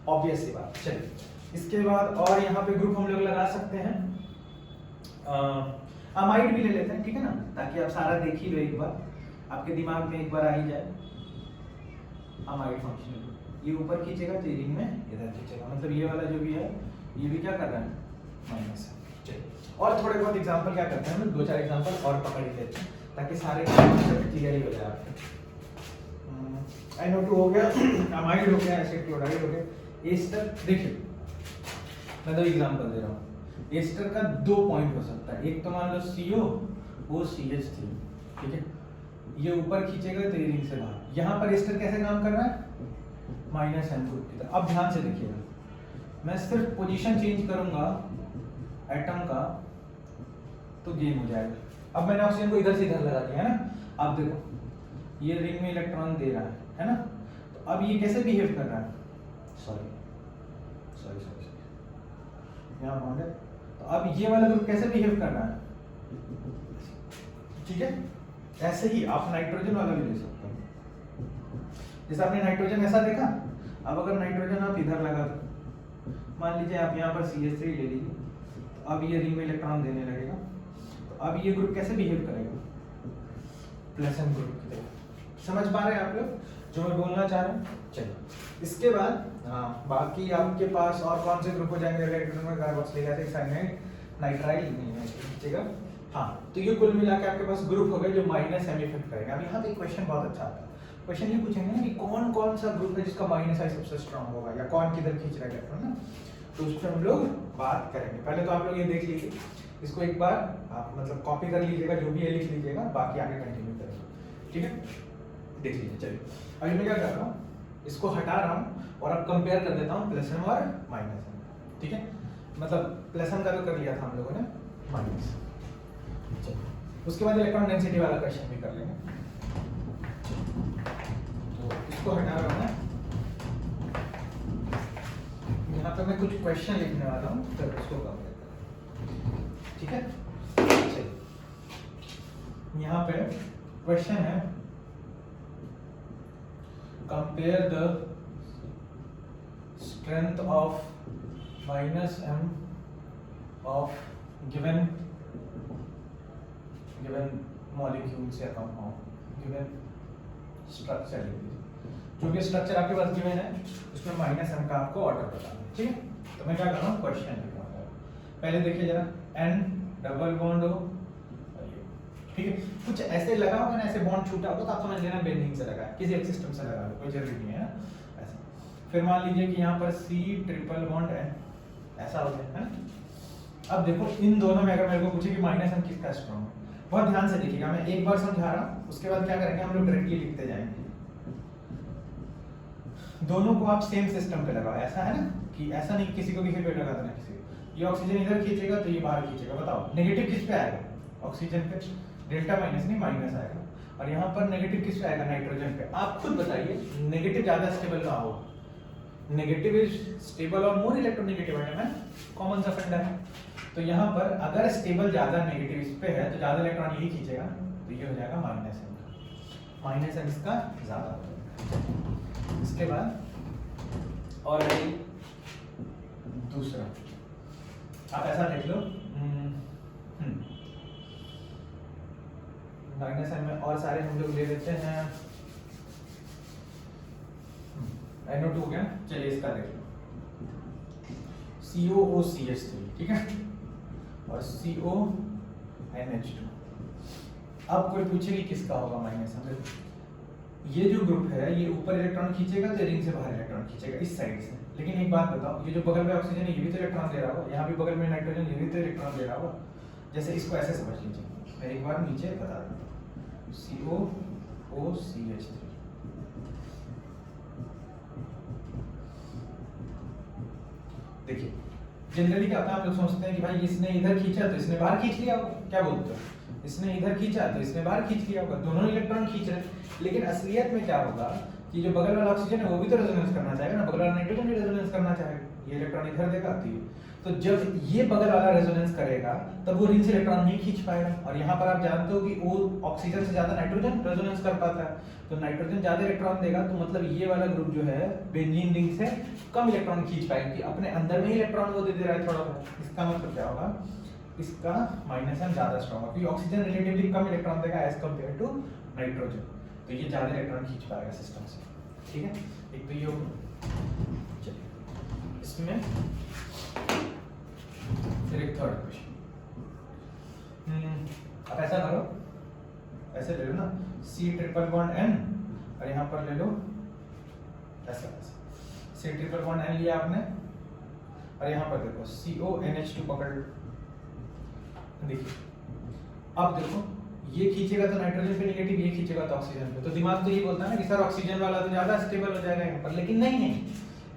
ऑब्वियस सी बात। चलिए इसके बाद और यहाँ पे ग्रुप हम लोग लगा सकते हैं, अमाइड भी ले लेते हैं, ठीक है ना, ताकि आप सारा देख ही लो एक बार, आपके दिमाग में एक बार आ ही जाए। अमाइड फंक्शन ये ऊपर खींचेगा तो रिंग में इधर खींचेगा, मतलब ये वाला जो भी है ये भी क्या कर रहा है, माइनस। चलिए और थोड़े बहुत एग्जांपल क्या करते हैं हम, दो चार एग्जांपल और पकड़ लेते हैं ताकि सारे कॉन्सेप्ट क्लियर ही हो जाए आपके। NO2 हो गया, अमाइड हो गया, एसिड क्लोराइड हो गया, एस्टर। देखिए मैं दो एग्जांपल दे रहा हूँ, एस्टर का 2 पॉइंट हो सकता है, एक तो मान लो CO वो CH3, ठीक है, ये ऊपर खींचेगा तो ये रिंग से बाहर। यहाँ पर एस्टर कैसे काम कर रहा है, माइनस एम ग्रुप की तरह। अब ध्यान से देखिएगा, मैं सिर्फ पोजीशन चेंज करूंगा एटम का तो गेम हो जाएगा। अब मैंने ऑक्सीजन को इधर से इधर लगा दिया है ना, अब देखो ये रिंग में इलेक्ट्रॉन दे रहा है ना, तो अब ये कैसे बिहेव कर रहा है, सॉरी यहाँ बॉन्ड है, तो अब ये वाला ग्रुप कैसे बिहेव कर रहा है, ठीक है। ऐसे ही आप नाइट्रोजन वाला भी ले सकते हो, जैसे आपने नाइट्रोजन ऐसा देखा, अब अगर नाइट्रोजन आप इधर लगा दो, मान लीजिए आप यहाँ पर CH3 ले लीजिए, तो अब ये रिंग में इलेक्ट्रॉन देने लगेगा, तो अब ये ग्रुप कैसे बिहेव करेगा, प्लस एम ग्रुप की तरह। समझ पा रहे हैं आप लोग जो मैं बोलना चाह रहा हूँ। चलिए इसके बाद बाकी आपके पास और कौन से ग्रुप हो जाएंगे, इलेक्ट्रॉन में कार्बोक्सिलिक एसिड, साइनाइड, नाइट्राइल नहीं है, ठीक है। हाँ तो ये कुल मिला के आपके पास ग्रुप हो गए जो माइनस एम इफेक्ट करेगा। अब यहाँ पे क्वेश्चन बहुत अच्छा आता है, क्वेश्चन ये पूछेंगे ना कि कौन कौन सा ग्रुप है जिसका माइनस आई सबसे स्ट्रांग होगा, या कौन किधर खींच रहा है इलेक्ट्रॉन ना, तो उस पर हम लोग बात करेंगे। पहले तो आप लोग ये देख लीजिए, इसको एक बार आप मतलब कॉपी कर लीजिएगा, जो भी है लिख लीजिएगा, बाकी आगे कंटिन्यू करेंगे, ठीक है। देख लीजिए, चलिए अभी मैं क्या कर रहा हूँ, इसको हटा रहा हूँ और अब कंपेयर कर देता हूँ प्लस एम और माइनस एम, ठीक है। मतलब प्लस एम का तो कर लिया था हम लोगों ने, माइनस। उसके बाद इलेक्ट्रॉन डेंसिटी वाला क्वेश्चन भी कर लेंगे, तो इसको हटा रहा हूँ मैं, यहाँ पे मैं कुछ क्वेश्चन लिखने वाला हूँ, तो उसको कंपेयर करें, ठीक है। चलिए यहाँ पे क्वेश्चन है, compare the strength of minus M of given molecules या कंपाउंड, गिवन स्ट्रक्चर, जो भी स्ट्रक्चर आपके पास गिवन है उसमें माइनस एम का आपको ऑर्डर बताना है, ठीक है। तो मैं क्या कर रहा हूँ, क्वेश्चन लिख रहा हूँ। पहले देखिए जरा, N डबल बॉन्ड O, ठीक है। कुछ ऐसे लगा होगा ना, ऐसे बॉन्ड छूटा होगा तो आप समझ लेना बेंजीन से लगा है, किसी एक सिस्टम से लगा है, कोई जरूरी नहीं है ना ऐसा। फिर मान लीजिए कि यहाँ पर C ट्रिपल बॉन्ड N, ऐसा हो गया है ना। अब देखो इन दोनों में अगर मेरे को पूछे कि माइनस N किसका स्ट्रॉन्ग है, बहुत ध्यान से देखिएगा, मैं एक बार समझा रहा हूँ, उसके बाद क्या करेंगे हम लोग डायरेक्टली लिखते जाएंगे। दोनों को आप सेम सिस्टम पे लगाओ, ऐसा है ना कि ऐसा नहीं किसी को किसी पे लगा देना, किसी को। ये ऑक्सीजन इधर खींचेगा तो ये बाहर खींचेगा, बताओ नेगेटिव किस पे आएगा? ऑक्सीजन पे डेल्टा माइनस नहीं माइनस आएगा, और यहाँ पर नेगेटिव किस पे आएगा? नाइट्रोजन पे। आप खुद बताइए नेगेटिव ज्यादा स्टेबल कहाँ हो? नेगेटिव इज स्टेबल और मोर इलेक्ट्रोनेगेटिव है ना, कॉमन सा फंडा है। तो यहाँ पर अगर स्टेबल ज्यादा नेगेटिव इस पे है तो ज्यादा इलेक्ट्रॉन यही खींचेगा, तो ये हो जाएगा माइनस N, माइनस N इसका ज्यादा हो जाएगा। इसके बाद और दूसरा आप ऐसा देख लो, माइनस N में और सारे हम लोग ले लेते हैं, NO2 हो गया, चलिए इसका देख लो, COOCH3, ठीक है, और CONH2। अब कोई पूछे कि किसका होगा माइनस N, ये जो ग्रुप है ये ऊपर इलेक्ट्रॉन खींचेगा तो रिंग से बाहर इलेक्ट्रॉन खींचेगा इस साइड से। लेकिन एक बात बताओ, ये जो बगल में ऑक्सीजन है ये भी तो इलेक्ट्रॉन दे रहा होगा, यहाँ भी बगल में नाइट्रोजन ये भी तो इलेक्ट्रॉन दे रहा होगा। जैसे इसको ऐसे समझ लीजिए, मैं एक बार नीचे बता देता हूँ, COOCH3। देखिए जनरली क्या होता है, आप लोग सोचते हैं कि भाई इसने इधर खींचा तो इसने बाहर खींच लिया होगा, क्या बोलते हो? इसने इधर खींचा तो इसने बाहर खींच लिया होगा, दोनों इलेक्ट्रॉन खींच रहे। लेकिन असलियत में क्या होगा कि जो बगल वाला ऑक्सीजन है वो भी तो रेजोनेंस करना चाहेगा ना, बगल वाला नाइट्रोजन भी रेजोनेंस करना चाहेगा, ये इलेक्ट्रॉन इधर देगा तो जब ये बगल वाला रेजोनेंस करेगा तब वो रिंग से इलेक्ट्रॉन नहीं खींच पाएगा। और यहाँ पर आप जानते हो कि वो ऑक्सीजन से ज्यादा नाइट्रोजन रेजोनेंस कर पाता है, तो नाइट्रोजन ज्यादा इलेक्ट्रॉन देगा, तो मतलब ये वाला ग्रुप जो है बेंजीन रिंग से कम इलेक्ट्रॉन खींच पाएगा, कि अपने अंदर में ही इलेक्ट्रॉन वो दे दे रहा है थोड़ा बहुत। इसका मतलब क्या होगा, इसका माइनस N ज्यादा स्ट्रांग होगा, क्योंकि ऑक्सीजन रिलेटिवली कम इलेक्ट्रॉन देगा एज कंपेयर टू नाइट्रोजन, तो ये ज्यादा इलेक्ट्रॉन खींच पाएगा सिस्टम से, ठीक है। एक तो ये होगा, चलिए इसमें फिर एक थर्ड क्वेश्चन, अब ऐसा करो, ऐसे ले लो ना, C ट्रिपल बॉन्ड N और यहाँ पर ले लो ऐसा, C ट्रिपल बॉन्ड N लिया आपने, और यहाँ पर देखो CONH2 पकड़ लो। देखिए अब देखो ये खींचेगा तो नाइट्रोजन पे नेगेटिव, ये खींचेगा तो ऑक्सीजन पे, तो दिमाग तो ये बोलता है ना कि सर ऑक्सीजन वाला तो ज्यादा स्टेबल हो जाएगा यहाँ पर, लेकिन नहीं,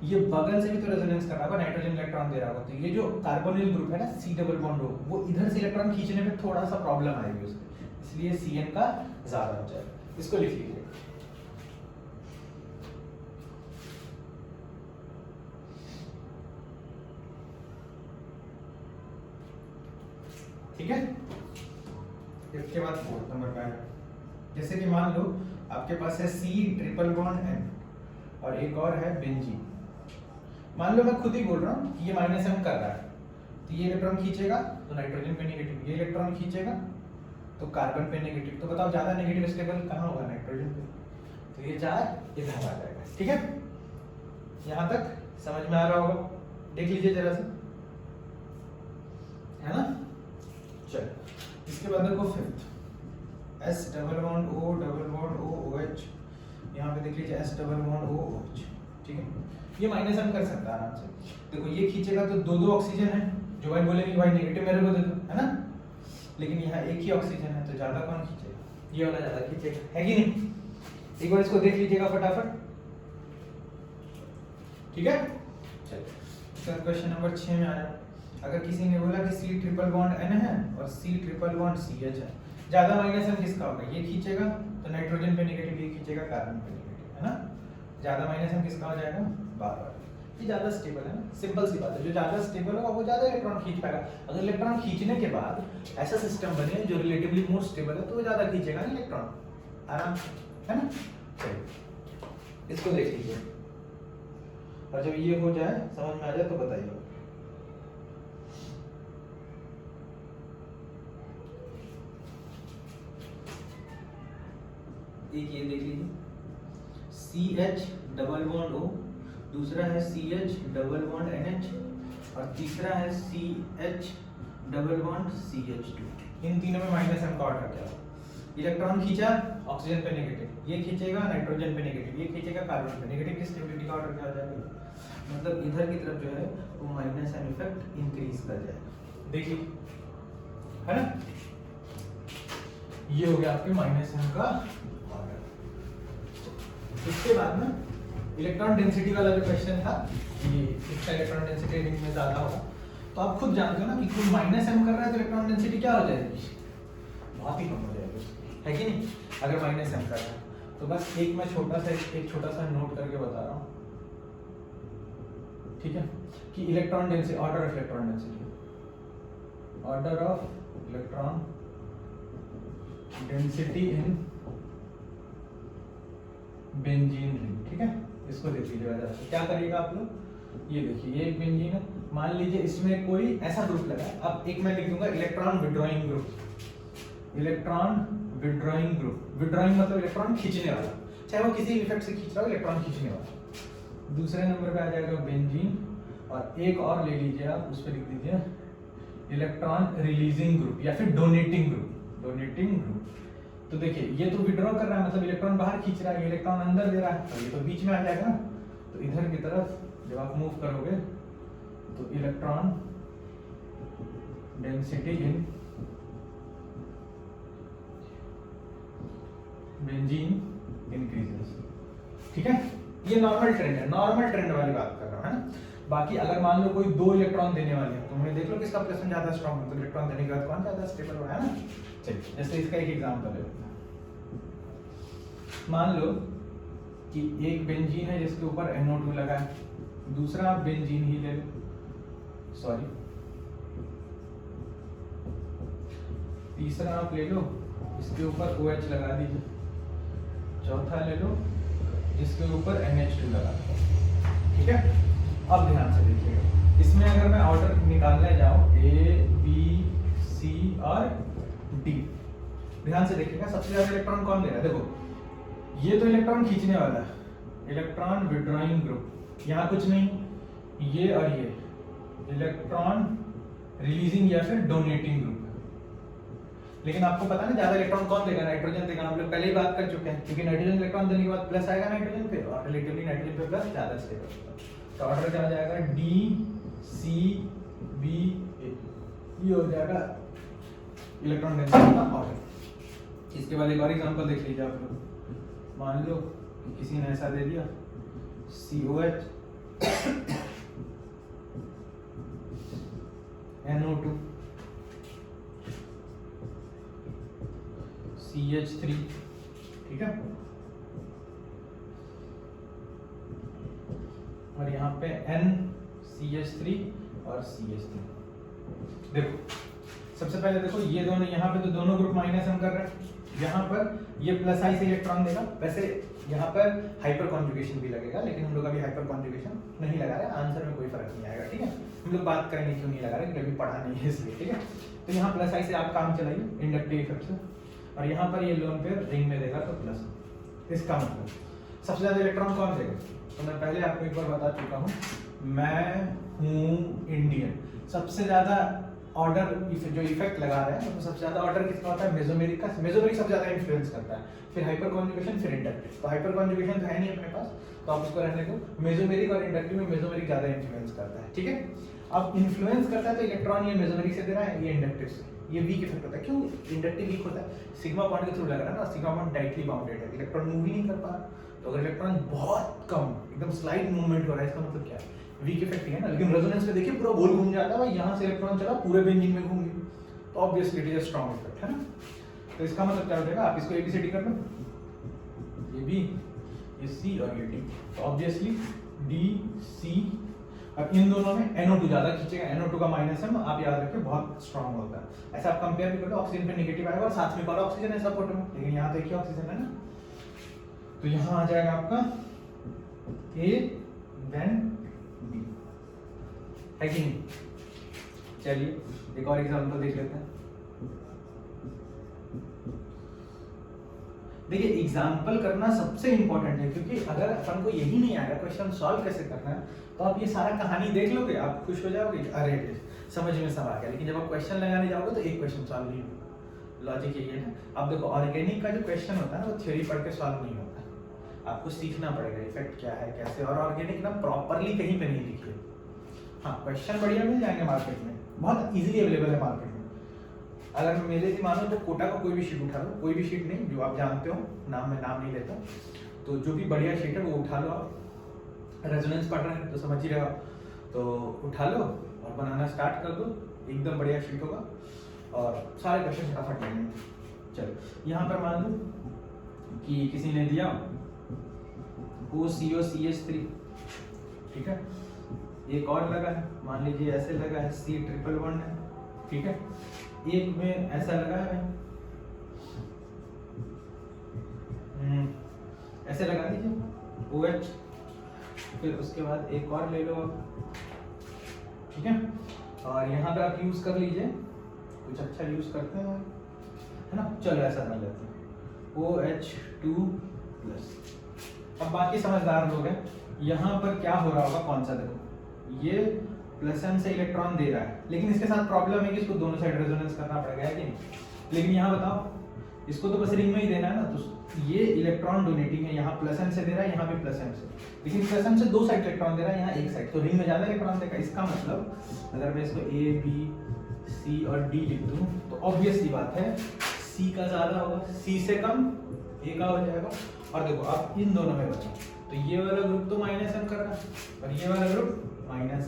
ये बगल से भी तो रेजोनेंस कर रहा होगा, नाइट्रोजन इलेक्ट्रॉन दे रहा होगा, तो ये जो कार्बोनिल ग्रुप है ना C डबल बॉन्ड O, वो इधर से इलेक्ट्रॉन खींचने में थोड़ा सा प्रॉब्लम आएगी उसको, इसलिए CN का ज्यादा हो जाएगा। इसको लिख लीजिए, ठीक है। इसके बाद फोर्थ नंबर पे आएगा, जैसे कि मान लो आपके पास है C ट्रिपल बॉन्ड N और एक और है बेंजीन। मान लो मैं खुद ही बोल रहा हूँ कि ये माइनस M कर रहा है, तो ये इलेक्ट्रॉन खींचेगा तो नाइट्रोजन पे नेगेटिव, ये इलेक्ट्रॉन खींचेगा तो कार्बन पे नेगेटिव, तो बताओ ज्यादा नेगेटिव स्टेबल कहाँ होगा? नाइट्रोजन पे, तो ये चार्ज इधर आ जाएगा, ठीक है। यहाँ तक समझ में आ रहा होगा, देख लीजिए जरा से, है ना। चलो इसके बाद देखो fifth, S double bond O double bond O OH, यहाँ पे देख लीजिए S double bond O OH, ठीक है। ये माइनस हम कर सकता है आराम से, देखो ये खींचेगा तो दो ऑक्सीजन है, जो भाई बोलेंगे भाई नेगेटिव मेरे को दे दो, है ना, लेकिन यहाँ एक ही ऑक्सीजन है तो ज्यादा कौन खींचेगा? ये वाला ज्यादा खींचेगा, है कि नहीं? एक बार इसको देख लीजिएगा फटाफट, ठीक है। चलिए क्वेश्चन नंबर 6 में आ जाए। अगर किसी ने बोला कि C ट्रिपल बॉन्ड N है और C ट्रिपल बॉन्ड CH है, ज्यादा माइनस M किसका होगा? ये खींचेगा तो नाइट्रोजन पे नेगेटिव, ये खींचेगा कार्बन पे नेगेटिव, है ना। ज्यादा माइनस M किसका हो जाएगा? बार, ये ज्यादा स्टेबल है ना, सिंपल सी बात है, जो ज्यादा स्टेबल होगा वो ज्यादा इलेक्ट्रॉन खींच पाएगा। अगर इलेक्ट्रॉन खींचने के बाद ऐसा सिस्टम बने जो रिलेटिवली मोर स्टेबल है तो वो ज्यादा खींचेगा ना इलेक्ट्रॉन आराम से, है ना। चलिए इसको देख लीजिए, और जब ये हो जाए समझ में आ जाए तो बताइए। एक ये देख लीजिए, CH डबल बॉन्ड O, दूसरा है CH डबल बॉन्ड NH और तीसरा है CH डबल बॉन्ड CH2, इन तीनों में माइनस m का ऑर्डर क्या होगा? इलेक्ट्रॉन खींचा ऑक्सीजन पे नेगेटिव, ये खींचेगा नाइट्रोजन पे नेगेटिव, ये खींचेगा कार्बन पे नेगेटिव, की स्टेबिलिटी का ऑर्डर क्या हो जाएगा? मतलब इधर की तरफ जो है वो माइनस m इफेक्ट इंक्रीज कर जाएगा। देखिए है ना, ये हो गया आपके माइनस m का ऑर्डर। इसके बाद में इलेक्ट्रॉन डेंसिटी वाला जो क्वेश्चन था, ये इसका इलेक्ट्रॉन डेंसिटी रिंग में ज्यादा होगा, तो आप खुद जानते हो ना कि कोई माइनस m कर रहा है तो इलेक्ट्रॉन डेंसिटी क्या हो जाएगी? बहुत ही कम हो जाएगी, है कि नहीं? अगर माइनस m कर रहा है तो बस एक मैं छोटा सा नोट करके बता रहा हूँ, ठीक है, कि electron density, order of electron density in benzene ring, ठीक है। इसको देख लीजिएगा जरा, क्या करिएगा आप लोग, ये देखिए ये एक बेंजीन है, मान लीजिए इसमें कोई ऐसा ग्रुप लगा है, अब एक मैं लिख दूंगा इलेक्ट्रॉन विड्रॉइंग ग्रुप, विड्रॉइंग मतलब इलेक्ट्रॉन खींचने वाला, चाहे वो किसी इफेक्ट से खींच रहा हो, इलेक्ट्रॉन खींचने वाला। दूसरे नंबर पे आ जाएगा बेंजीन, और एक और ले लीजिए आप, उस पर लिख दीजिए इलेक्ट्रॉन रिलीजिंग ग्रुप या फिर डोनेटिंग ग्रुप। तो देखिए ये तो विड्रॉ कर रहा है, मतलब इलेक्ट्रॉन बाहर खींच रहा है, ये इलेक्ट्रॉन अंदर दे रहा है, तो ये तो बीच में आ जाएगा ना। तो इधर की तरफ जब आप मूव करोगे तो electron density in benzene increases, ठीक है। ये नॉर्मल ट्रेंड है, नॉर्मल ट्रेंड वाली बात कर रहा हूं, है ना। बाकी अगर मान लो कोई 2 इलेक्ट्रॉन देने वाले हैं तो हमें देख लो किसका प्लेसमेंट ज्यादा स्ट्रांग है, तो इलेक्ट्रॉन देने के बाद कौन ज्यादा स्टेबल हो रहा है ना। चलिए जैसे इसका एक एग्जांपल है, मान लो कि एक बेंजीन है जिसके ऊपर NO2 लगा है, दूसरा आप बेंजीन ही ले लो, सॉरी तीसरा आप ले लो, इसके ऊपर OH लगा दीजिए, चौथा ले लो जिसके ऊपर NH2 लगा दो, ठीक है। अब ध्यान से देखिएगा, इसमें अगर मैं ऑर्डर निकालने जाऊं A B C और D, ध्यान से देखिएगा सबसे ज्यादा इलेक्ट्रॉन कौन दे रहा है? देखो ये तो इलेक्ट्रॉन खींचने वाला है, इलेक्ट्रॉन विड्रॉइंग ग्रुप, यहाँ कुछ नहीं, ये और ये इलेक्ट्रॉन रिलीजिंग या फिर डोनेटिंग ग्रुप। लेकिन आपको पता है ज्यादा इलेक्ट्रॉन कौन देगा? नाइट्रोजन देगा, हम लोग पहले ही बात कर चुके हैं, क्योंकि नाइट्रोजन इलेक्ट्रॉन देने के बाद प्लस आएगा नाइट्रोजन पे, और रिलेटिवली नाइट्रोजन पे प्लस ज्यादा स्टेबल होगा। तो ऑर्डर क्या हो जाएगा? D C B A, ये हो जाएगा इलेक्ट्रॉन डेंसिटी का ऑर्डर। इसके बाद एक और एग्जांपल देख लीजिए आप लोग, मान लो किसी ने ऐसा दे दिया COH NO2 CH3, ठीक है, और यहाँ पे NCH3 और CH3। देखो सबसे पहले देखो ये दोनों, यहाँ पे तो दोनों ग्रुप माइनस m कर रहे हैं, यहाँ पर ये प्लस i से इलेक्ट्रॉन देगा। वैसे यहाँ पर हाइपर कॉन्जुगेशन भी लगेगा, लेकिन हम लोग अभी हाइपर कॉन्जुगेशन नहीं लगा रहे, आंसर में कोई फर्क नहीं आएगा, ठीक है। हम लोग बात करेंगे क्यों नहीं लगा रहे, क्योंकि अभी पढ़ा नहीं है इसलिए, ठीक है। तो यहाँ प्लस i से आप काम चलाइए इंडक्टिव इफेक्ट से, और यहाँ पर ये लोन पेयर रिंग में देगा तो प्लस। इसका मतलब सबसे ज्यादा इलेक्ट्रॉन कौन देगा? तो मैं पहले आपको एक बार बता चुका हूँ, मैं हूँ इंडियन। सबसे ज्यादा ऑर्डर जो इफेक्ट लगा रहा है, तो सबसे ज्यादा ऑर्डर किसका होता है? मेसोमेरिक का। मेसोमेरिक सबसे ज्यादा इन्फ्लुएंस करता है, फिर हाइपर कॉन्जुगेशन, फिर इंडक्टिव। तो हाइपर कॉन्जुगेशन तो है नहीं अपने पास, तो आप इसको रहने दो। मेसोमेरिक और इंडक्टिव में मेसोमेरिक ज्यादा इन्फ्लुएंस करता है, ठीक है। अब इन्फ्लुएंस करता है तो इलेक्ट्रॉन ये मेसोमेरिक से दे रहा है, ये इंडक्टिव से। ये वीक इफेक्ट होता है, क्यों? इंडक्टिव वीक होता है, सिग्मा बॉन्ड के थ्रू लग रहा है ना, सिग्मा बॉन्ड टाइटली बाउंडेड है, इलेक्ट्रॉन मूव ही नहीं कर पा रहा। तो अगर इलेक्ट्रॉन बहुत कम, एकदम स्लाइड मूवमेंट हो रहा है, इसका मतलब क्या है? वीक इफेक्ट ही है ना। लेकिन रेजोनेंस में देखिए पूरा गोल घूम जाता है, यहाँ से इलेक्ट्रॉन चला पूरे बेंजीन में घूम गया, तो obviously it is a strong effect, है ना। तो इसका मतलब क्या हो जाएगा? आप इसको एबीसीडी कर लो, ये बी, ये सी और ये डी, तो ऑब्वियसली डी सी। अब इन दोनों में NO2 ज्यादा खींचेगा, NO2 का माइनस m आप याद रखिए बहुत स्ट्रांग होता है। ऐसा आप कंपेयर भी कर लो, ऑक्सीजन पे नेगेटिव आएगा और साथ में कौन ऑक्सीजन है सपोर्ट में, लेकिन यहाँ देखिए ऑक्सीजन है ना, तो यहाँ आ जाएगा आपका A then B, है कि नहीं? चलिए एक और एग्जांपल देख लेते हैं। देखिए एग्जाम्पल करना सबसे इंपॉर्टेंट है, क्योंकि अगर अपन को यही नहीं आएगा क्वेश्चन सॉल्व कैसे करना है, तो आप ये सारा कहानी देख लोगे, आप खुश हो जाओगे, अरे समझ में सब आ गया। लेकिन जब आप क्वेश्चन लगाने जाओगे तो एक क्वेश्चन सॉल्व नहीं होगा। लॉजिक यही है ना। अब देखो ऑर्गेनिक का जो क्वेश्चन होता है ना वो थ्योरी पढ़ के सॉल्व नहीं होता, आपको सीखना पड़ेगा इफेक्ट क्या है कैसे। और ऑर्गेनिक ना प्रॉपरली कहीं पे नहीं लिखी है। हाँ क्वेश्चन बढ़िया मिल जाएंगे मार्केट में, बहुत इजीली अवेलेबल है मार्केट में। अगर मेरे से मानो तो कोटा का कोई भी शीट उठा लो, कोई भी शीट नहीं जो आप जानते हो, नाम मैं नाम नहीं लेता, तो जो भी बढ़िया शीट है वो उठा लो। आप रेजोनेंस पढ़ रहे हैं तो समझ ही रहे हो, तो उठा लो और बनाना स्टार्ट कर दो, एकदम बढ़िया शीट होगा और सारे क्वेश्चन फटाफट मिलेंगे। चलो यहाँ पर मान लो कि किसी ने दिया OCO-CH3, ठीक है, एक और लगा है, मान लीजिए ऐसे लगा है C ट्रिपल बॉन्ड है, ठीक है, एक में ऐसा लगा है, ऐसे लगा दीजिए OH, फिर उसके बाद एक और ले लो आप, ठीक है, और यहाँ पे आप यूज कर लीजिए कुछ अच्छा यूज करते हैं है ना। चलो ऐसा कर लेते हैं OH2+। अब बाकी समझदार लोग हैं, यहाँ पर क्या हो रहा होगा कौन सा, देखो ये +m से इलेक्ट्रॉन दे रहा है, लेकिन इसके साथ प्रॉब्लम है कि इसको दोनों साइड रेजोनेंस करना पड़ेगा है कि नहीं। लेकिन यहाँ बताओ इसको तो बस रिंग में ही देना है ना, तो ये इलेक्ट्रॉन डोनेटिंग है, यहाँ +m से दे रहा है, यहाँ भी +m से, लेकिन +m से दो साइड इलेक्ट्रॉन दे रहा है, यहाँ एक साइड, तो रिंग में ज्यादा इलेक्ट्रॉन देगा। इसका मतलब अगर मैं इसको A B C और D लिख दूं तो ऑब्वियसली बात है C का ज्यादा होगा, C से कम A का हो जाएगा। और देखो अब इन दोनों में बचा, तो ये वाला ग्रुप तो -m कर रहा है और ये वाला ग्रुप -m,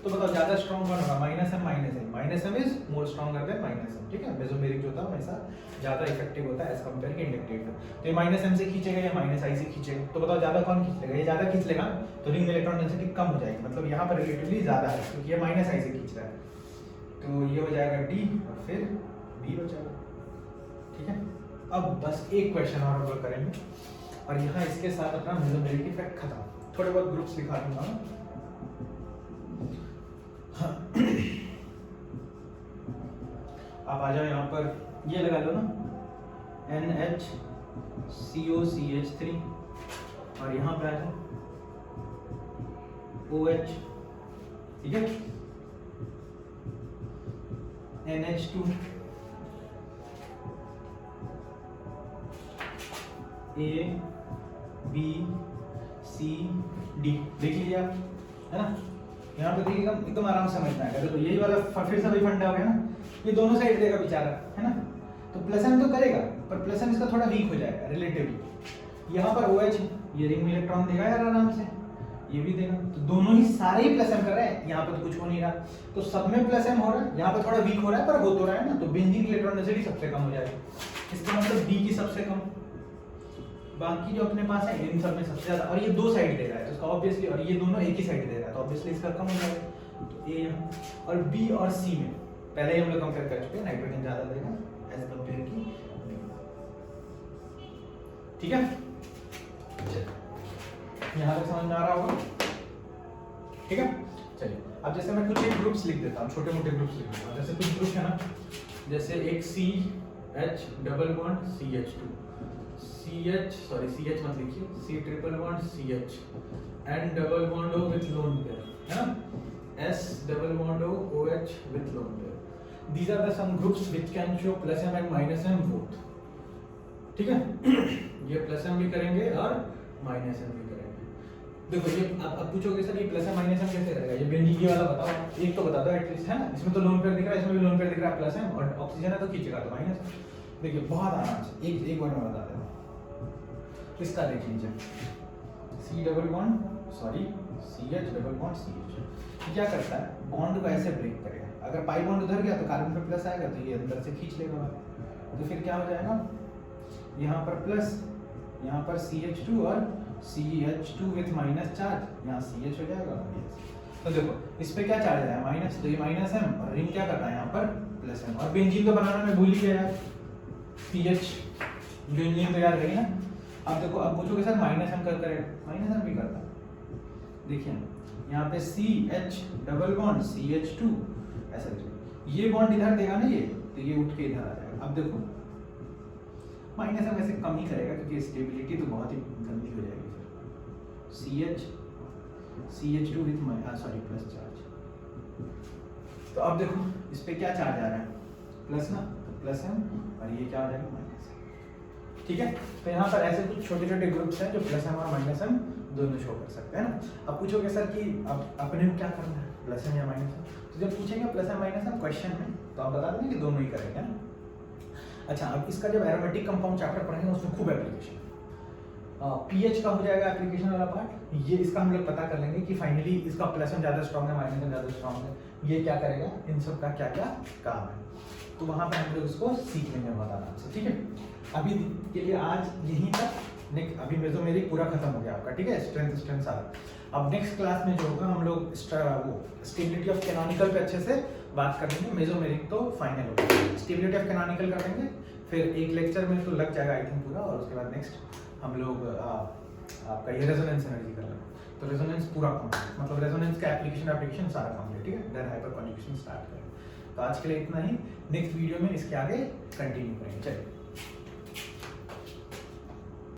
तो बताओ ज्यादा स्ट्रॉन्ग कौन होगा, -m is more stronger than -m, ठीक है। मेसोमेरिक जो होता है हमेशा ज्यादा इफेक्टिव होता है एज कंपेयर के इंडक्टिव। तो ये -m से खींचेगा या -i से खींचेगा, तो बताओ ज्यादा कौन खींच लेगा, ये ज्यादा खींच लेगा तो रिंग में इलेक्ट्रॉन डेंसिटी कम हो जाएगी, मतलब यहाँ पर रिलेटिवली ज्यादा है क्योंकि ये -i से खींच रहा है, तो ये हो जाएगा D और फिर B हो जाएगा, ठीक है। अब बस एक क्वेश्चन और हम लोग करेंगे और यहाँ इसके साथ अपना मेसोमेरिक इफेक्ट खत्म। थोड़े बहुत ग्रुप्स दिखा दूंगा। आप आ जाओ यहाँ पर, ये लगा लो ना NHCOCH3 और यहाँ पे आ जाओ OH, ठीक है, NH2 A B C D, देख लीजिए आप, है ना। यहाँ पे देखिए एकदम आराम से समझना है। देखो यही वाला फिर से वही फंडा हो गया ना, ये दोनों साइड देगा बेचारा, है ना, तो +m तो करेगा पर +m इसका थोड़ा वीक हो जाएगा रिलेटिवली। यहाँ पर OH ये रिंग में इलेक्ट्रॉन देगा यार आराम से, ये भी देगा, तो दोनों ही सारे ही +m कर रहे हैं, यहाँ पे तो कुछ हो नहीं रहा, तो सब में +m हो रहा है, यहाँ पे थोड़ा वीक हो रहा है पर हो तो रहा है ना, तो बेंजीन की इलेक्ट्रॉन डेंसिटी सबसे कम हो जाएगी, इसका मतलब B की सबसे कम, बाकी जो अपने पास है इन सब में सबसे ज्यादा, और ये दो साइड दे रहा है तो इसका ऑब्वियसली, और ये दोनों एक ही साइड दे रहा है तो ऑब्वियसली इसका कम हो जाएगा, तो A यहाँ, और B और C में पहले ही हम लोग कंपेयर कर चुके हैं, नाइट्रोजन ज्यादा देगा एज कंपेयर की, ठीक है। यहाँ तक समझ में आ रहा होगा, ठीक है। चलिए अब जैसे मैं कुछ एक ग्रुप्स लिख देता हूँ, छोटे मोटे ग्रुप्स लिख देता हूँ, जैसे कुछ ग्रुप है ना, जैसे एक CH double bond CH2, CH मत लिखिए, C triple bond CH, N double bond O with lone pair, है ना, S double bond O OH with lone pair. These are the some groups which can show +m and -m both, ठीक है। ये +m भी करेंगे और -m भी करेंगे। देखो ये अब पूछोगे सर ये +m -m कैसे करेगा, ये बेंजीन वाला बताओ, एक तो बता दो एटलीस्ट, है ना, इसमें तो लोन पेयर दिख रहा है, इसमें भी लोन पेयर दिख रहा है +m, और ऑक्सीजन है तो खींचेगा तो माइनस। देखिए बहुत आराम से एक बार मैं बता देता हूँ, इसका देख लीजिए, C double bond CH double bond CH, क्या करता है बॉन्ड को ऐसे ब्रेक करेगा, अगर पाई बॉन्ड उधर गया तो कार्बन पे प्लस आएगा तो ये अंदर से खींच लेगा, तो फिर क्या हो जाएगा, यहाँ पर प्लस, यहाँ पर CH2 और CH2 विथ माइनस चार्ज, यहाँ CH हो जाएगा। तो देखो इस पे क्या चार्ज है माइनस, तो ये -m और रिंग क्या कर रहा है यहाँ पर +m, और बेंजीन को बनाना मैं भूल ही गया यार, CH बेंजीन तो याद रही ना। अब देखो अब पूछोगे सर -m कर करेगा, -m भी करता, देखिए यहाँ पे CH डबल बॉन्ड CH2 ऐसा देखो, ये बॉन्ड इधर देगा ना ये, तो ये उठ के इधर आ जाएगा। अब देखो -m वैसे कम ही करेगा क्योंकि स्टेबिलिटी तो बहुत ही गंदी हो जाएगी फिर, CH CH2 with plus charge, तो अब देखो इस पे क्या चार्ज आ रहा है, प्लस ना, तो प्लस है और ये क्या हो जाएगा माइनस है। ठीक है, तो यहाँ पर ऐसे कुछ छोटे छोटे ग्रुप्स हैं जो प्लस एम और माइनस एम दोनों शो कर सकते हैं ना। अब पूछोगे सर कि अब अपने को क्या करना है, प्लस एम या माइनस एम, तो जब पूछेंगे plus M minus M question में तो आप बता देंगे कि दोनों ही करेंगे ना। अच्छा, अब इसका जब एरोमेटिक कंपाउंड चैप्टर पढ़ेंगे उसमें खूब एप्लीकेशन, पीएच का हो जाएगा एप्लीकेशन वाला पार्ट, ये इसका हम लोग पता कर लेंगे कि फाइनली इसका प्लस एम ज़्यादा स्ट्रॉन्ग है माइनस एम ज़्यादा स्ट्रॉन्ग है, ये क्या करेगा, इन सब का क्या क्या काम है, तो वहाँ पे हम लोग इसको सीख लेंगे बहुत आराम से। ठीक है, अभी के लिए आज यहीं तक। नेक्स्ट अभी मेसोमेरिक पूरा खत्म हो गया आपका, ठीक है, स्ट्रेंथ सारा। अब नेक्स्ट क्लास में जो होगा हम लोग वो स्टेबिलिटी ऑफ कैनोनिकल पे अच्छे से बात कर लेंगे, मेसोमेरिक तो फाइनल होगा, स्टेबिलिटी ऑफ कैनोनिकल कर लेंगे, फिर एक लेक्चर में तो लग जाएगा आई थिंक पूरा, और उसके बाद नेक्स्ट हम लोग आपका ये रेजोनेंस एनर्जी कर लेंगे, तो रेजोनेंस पूरा कंप्लीट, मतलब रेजोनेंस का एप्लीकेशन सारा कंप्लीट। ठीक है, देन हाइपर कॉन्जुगेशन स्टार्ट करें। तो आज के लिए इतना ही, नेक्स्ट वीडियो में इसके आगे कंटिन्यू करेंगे। चलिए।